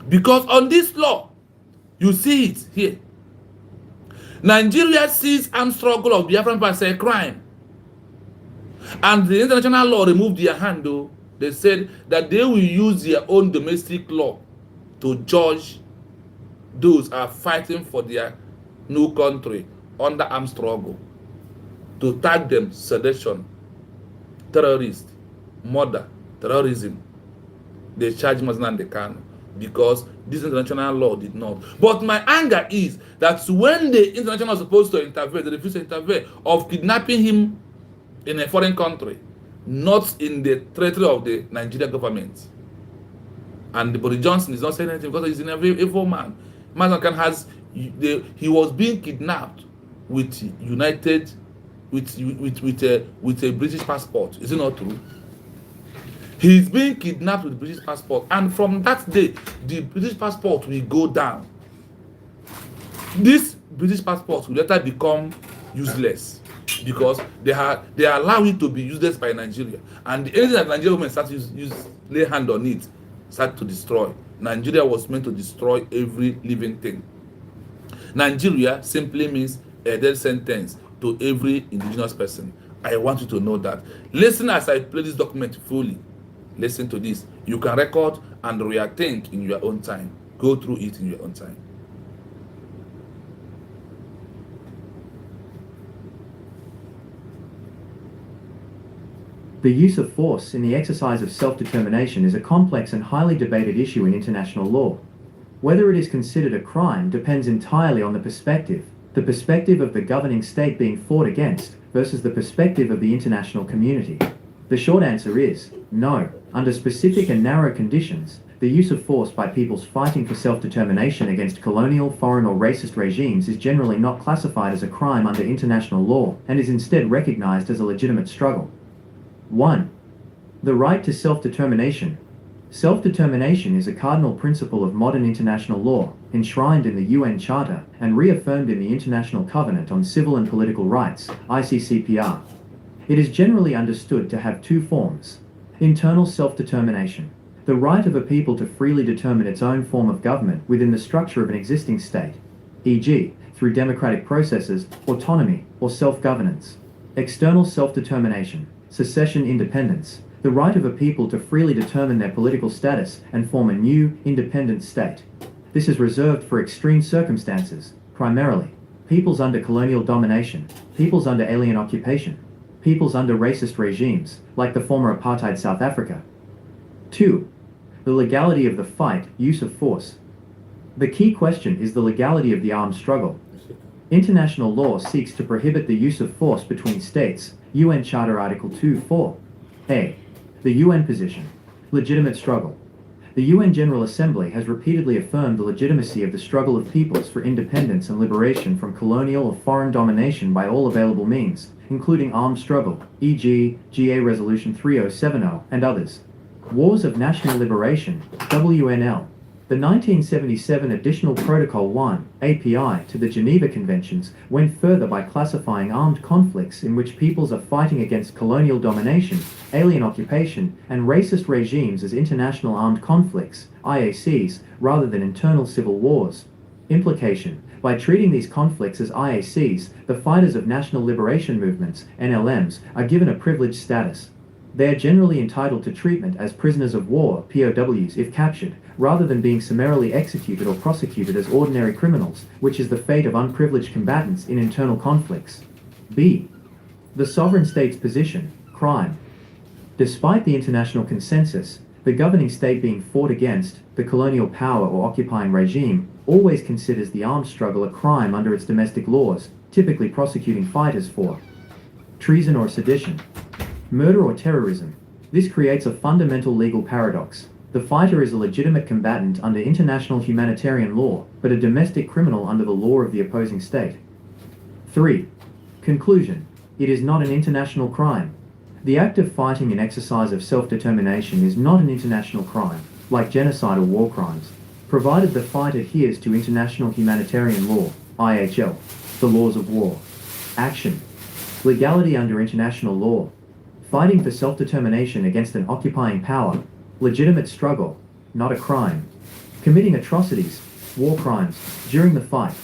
Because on this law, you see it here. Nigeria sees armed struggle of Biafran as a crime. And the international law removed their hand, though. They said that they will use their own domestic law to judge those who are fighting for their new country under armed struggle, to tag them sedition, terrorist, murder, terrorism. They charge Mazda and the Kano because this international law did not. But my anger is that when the international was supposed to intervene, they refused to intervene, of kidnapping him in a foreign country, not in the territory of the Nigerian government. And Boris Johnson is not saying anything because he's an evil man. He was being kidnapped with a British passport. Is it not true? He's being kidnapped with British passport, and from that day, the British passport will go down. This British passport will later become useless because they allow it to be useless by Nigeria, and anything that Nigeria government start to lay hand on it, start to destroy. Nigeria was meant to destroy every living thing. Nigeria simply means a death sentence to every indigenous person. I want you to know that. Listen as I play this document fully. Listen to this. You can record and rethink in your own time. Go through it in your own time. The use of force in the exercise of self-determination is a complex and highly debated issue in international law. Whether it is considered a crime depends entirely on the perspective of the governing state being fought against versus the perspective of the international community. The short answer is no. Under specific and narrow conditions, the use of force by peoples fighting for self-determination against colonial, foreign or racist regimes is generally not classified as a crime under international law and is instead recognized as a legitimate struggle. 1. The right to self-determination. Self-determination is a cardinal principle of modern international law, enshrined in the UN Charter and reaffirmed in the International Covenant on Civil and Political Rights, ICCPR. It is generally understood to have two forms. Internal self-determination, the right of a people to freely determine its own form of government within the structure of an existing state, e.g., through democratic processes, autonomy, or self-governance. External self-determination, secession independence, the right of a people to freely determine their political status and form a new, independent state. This is reserved for extreme circumstances, primarily peoples under colonial domination, peoples under alien occupation, peoples under racist regimes, like the former apartheid South Africa. 2. The legality of the fight, use of force. The key question is the legality of the armed struggle. International law seeks to prohibit the use of force between states, UN Charter Article 2.4. A. The UN position. Legitimate struggle. The UN General Assembly has repeatedly affirmed the legitimacy of the struggle of peoples for independence and liberation from colonial or foreign domination by all available means, including armed struggle, e.g., GA Resolution 3070, and others. Wars of National Liberation, WNL. The 1977 Additional Protocol 1, API, to the Geneva Conventions went further by classifying armed conflicts in which peoples are fighting against colonial domination, alien occupation, and racist regimes as international armed conflicts, IACs, rather than internal civil wars. Implication: by treating these conflicts as IACs, the fighters of national liberation movements, NLMs, are given a privileged status. They are generally entitled to treatment as prisoners of war, POWs, if captured, rather than being summarily executed or prosecuted as ordinary criminals, which is the fate of unprivileged combatants in internal conflicts. B. The sovereign state's position, crime. Despite the international consensus, the governing state being fought against, the colonial power or occupying regime, always considers the armed struggle a crime under its domestic laws, typically prosecuting fighters for treason or sedition, murder or terrorism. This creates a fundamental legal paradox. The fighter is a legitimate combatant under international humanitarian law, but a domestic criminal under the law of the opposing state. 3. Conclusion. It is not an international crime. The act of fighting and exercise of self-determination is not an international crime, like genocide or war crimes, provided the fight adheres to international humanitarian law, IHL, the laws of war. Action. Legality under international law. Fighting for self-determination against an occupying power. Legitimate struggle, not a crime. Committing atrocities, war crimes, during the fight.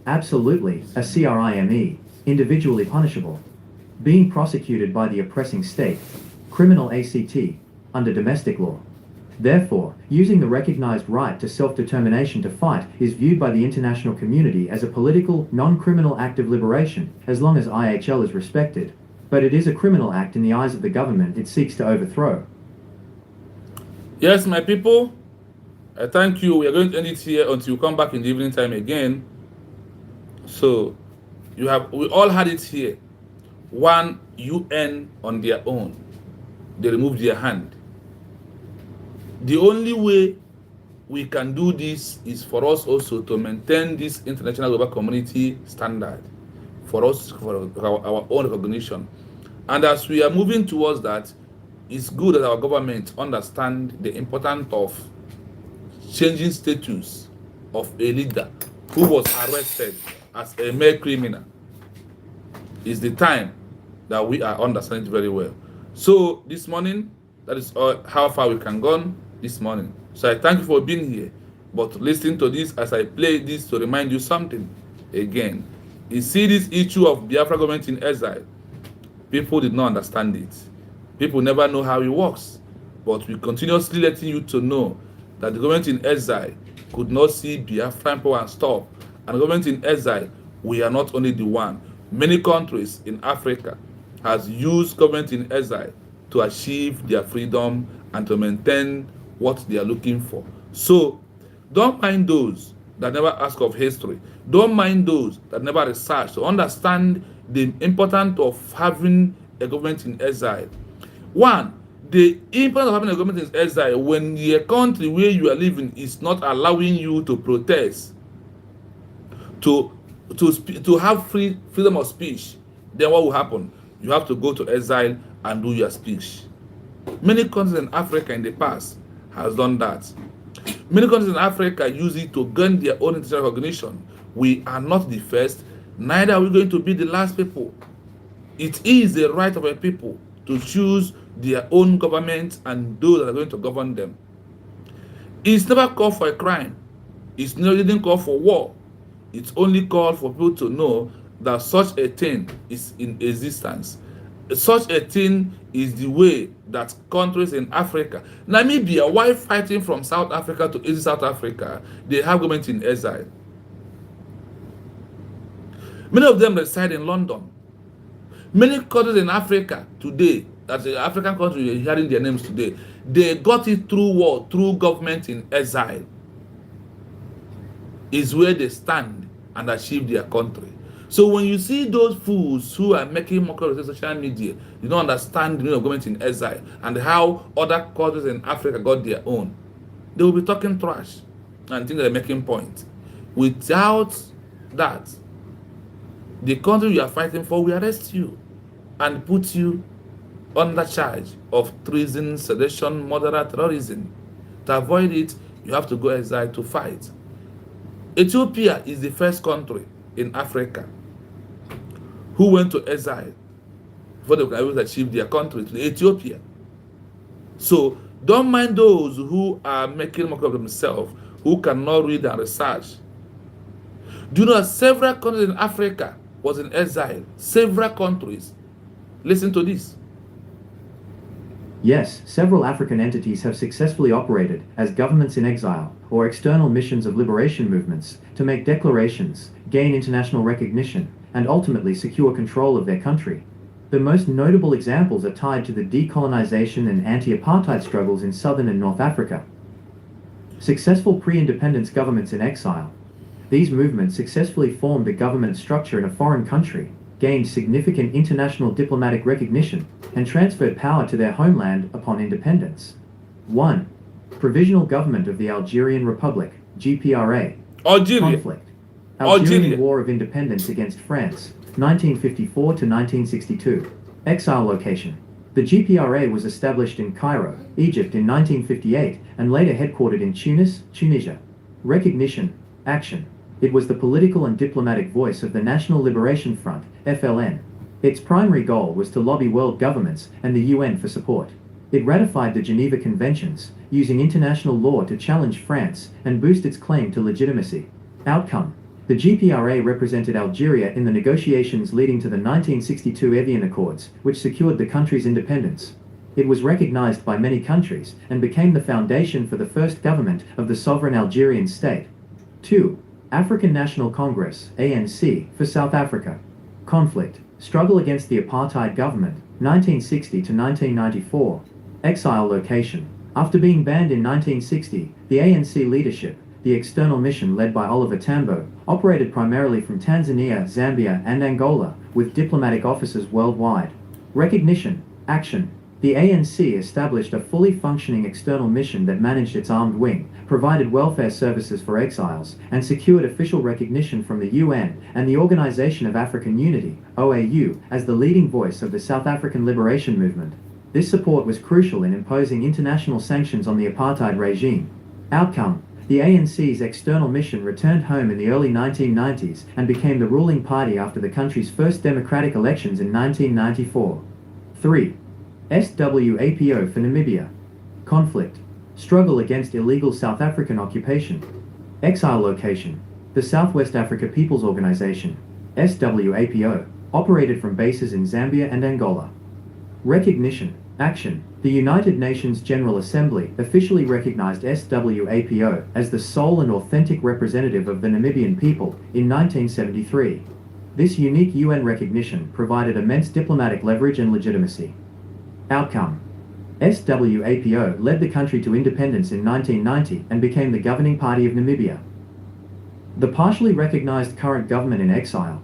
Absolutely, a crime, individually punishable. Being prosecuted by the oppressing state. Criminal ACT, under domestic law. Therefore, using the recognized right to self-determination to fight is viewed by the international community as a political, non-criminal act of liberation, as long as IHL is respected. But it is a criminal act in the eyes of the government it seeks to overthrow. Yes, my people, I thank you. We are going to end it here until you come back in the evening time again. So, we all had it here. One, UN on their own, they removed their hand. The only way we can do this is for us also to maintain this international global community standard, for us, for our own recognition. And as we are moving towards that, it's good that our government understand the importance of changing status of a leader who was arrested as a mere criminal. It's the time that we are understanding it very well. So this morning, that is how far we can go this morning. So I thank you for being here. But listen to this as I play this to remind you something again. You see this issue of Biafra government in exile. People did not understand it. People never know how it works. But we continuously letting you to know that the government in exile could not see Biafran power and stop. And the government in exile, we are not only the one. Many countries in Africa has used government in exile to achieve their freedom and to maintain what they are looking for. So don't mind those that never ask of history. Don't mind those that never research to understand the importance of having a government in exile. One, the importance of having a government in exile when the country where you are living is not allowing you to protest, to have freedom of speech, then what will happen? You have to go to exile and do your speech. Many countries in Africa in the past has done that. Many countries in Africa use it to gain their own international recognition. We are not the first, neither are we going to be the last people. It is the right of a people to choose their own government and those that are going to govern them. It's never called for a crime. It didn't call for war. It's only called for people to know that such a thing is in existence. Such a thing is the way that countries in Africa, Namibia, while fighting from South Africa to East South Africa, they have government in exile. Many of them reside in London. Many countries in Africa today, as the African countries, you're hearing their names today, they got it through war, through government in exile. Is where they stand and achieve their country. So when you see those fools who are making mockery of social media, you don't understand the meaning of government in exile and how other countries in Africa got their own. They will be talking trash and think they're making point. Without that, the country you are fighting for will arrest you and put you under charge of treason, sedition, murder, terrorism. To avoid it, you have to go exile to fight. Ethiopia is the first country in Africa who went to exile before they could able to achieve their country, to Ethiopia. So don't mind those who are making mockery of themselves, who cannot read and research. Do you know that several countries in Africa was in exile? Several countries. Listen to this. Yes, several African entities have successfully operated as governments in exile or external missions of liberation movements to make declarations, gain international recognition, and ultimately secure control of their country. The most notable examples are tied to the decolonization and anti-apartheid struggles in southern and North Africa. Successful pre-independence governments in exile. These movements successfully formed a government structure in a foreign country, gained significant international diplomatic recognition, and transferred power to their homeland upon independence. 1. Provisional Government of the Algerian Republic, GPRA. Algeria. Conflict. Algerian Algeria. War of Independence against France, 1954 to 1962. Exile location. The GPRA was established in Cairo, Egypt in 1958 and later headquartered in Tunis, Tunisia. Recognition. Action. It was the political and diplomatic voice of the National Liberation Front, FLN. Its primary goal was to lobby world governments and the UN for support. It ratified the Geneva Conventions, using international law to challenge France and boost its claim to legitimacy. Outcome. The GPRA represented Algeria in the negotiations leading to the 1962 Evian Accords, which secured the country's independence. It was recognized by many countries and became the foundation for the first government of the sovereign Algerian state. 2. African National Congress, ANC, for South Africa. Conflict. Struggle against the apartheid government, 1960 to 1994. Exile location. After being banned in 1960, the ANC leadership, the external mission led by Oliver Tambo, operated primarily from Tanzania, Zambia, and Angola, with diplomatic offices worldwide. Recognition. Action. The ANC established a fully functioning external mission that managed its armed wing, provided welfare services for exiles, and secured official recognition from the UN and the Organization of African Unity, OAU, as the leading voice of the South African liberation movement. This support was crucial in imposing international sanctions on the apartheid regime. Outcome. The ANC's external mission returned home in the early 1990s and became the ruling party after the country's first democratic elections in 1994. 3. SWAPO for Namibia. Conflict. Struggle against illegal South African occupation. Exile location. The Southwest Africa People's Organization, SWAPO, operated from bases in Zambia and Angola. Recognition. Action. The United Nations General Assembly officially recognized SWAPO as the sole and authentic representative of the Namibian people in 1973. This unique UN recognition provided immense diplomatic leverage and legitimacy. Outcome. SWAPO led the country to independence in 1990 and became the governing party of Namibia. The partially recognized current government in exile.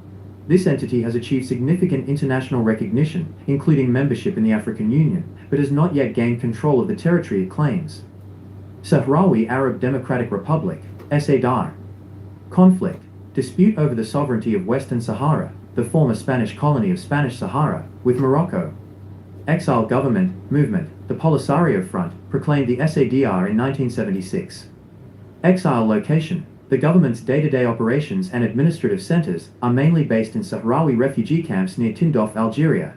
This entity has achieved significant international recognition, including membership in the African Union, but has not yet gained control of the territory it claims. Sahrawi Arab Democratic Republic, SADR. Conflict. Dispute over the sovereignty of Western Sahara, the former Spanish colony of Spanish Sahara, with Morocco. Exile government, movement, the Polisario Front, proclaimed the SADR in 1976. Exile location. The government's day-to-day operations and administrative centers are mainly based in Sahrawi refugee camps near Tindouf, Algeria.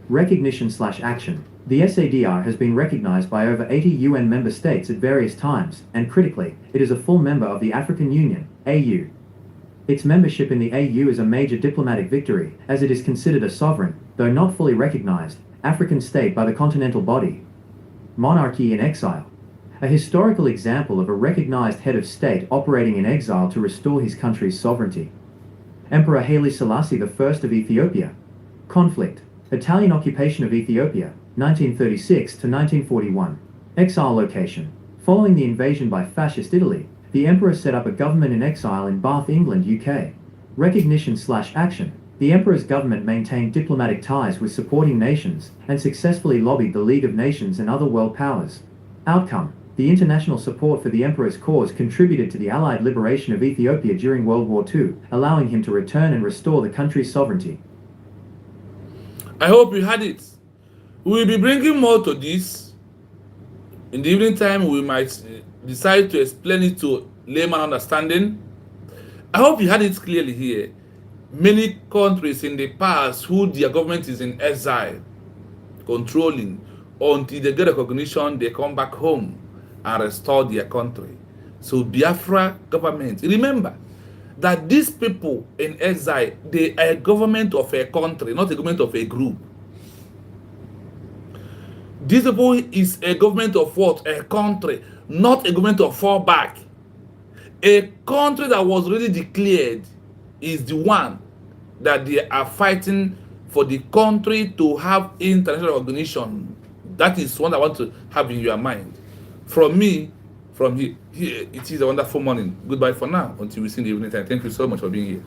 Recognition/action. The SADR has been recognized by over 80 UN member states at various times, and critically, it is a full member of the African Union, AU. Its membership in the AU is a major diplomatic victory, as it is considered a sovereign, though not fully recognized, African state by the continental body. Monarchy in exile. A historical example of a recognized head of state operating in exile to restore his country's sovereignty. Emperor Haile Selassie I of Ethiopia. Conflict. Italian occupation of Ethiopia, 1936 to 1941. Exile location. Following the invasion by fascist Italy, the emperor set up a government in exile in Bath, England, UK. Recognition/action. The emperor's government maintained diplomatic ties with supporting nations and successfully lobbied the League of Nations and other world powers. Outcome. The international support for the emperor's cause contributed to the Allied liberation of Ethiopia during World War II, allowing him to return and restore the country's sovereignty. I hope you had it. We will be bringing more to this. In the evening time, we might decide to explain it to layman understanding. I hope you had it clearly here. Many countries in the past who their government is in exile, controlling, until they get recognition, they come back home and restore their country. So Biafra government, remember that these people in exile, they are a government of a country, not a government of a group. This people is a government of what? A country, not a government of fallback. A country that was already declared is the one that they are fighting for the country to have international recognition. That is one I want to have in your mind. From me, from here, it is a wonderful morning. Goodbye for now until we see you in the evening time. Thank you so much for being here.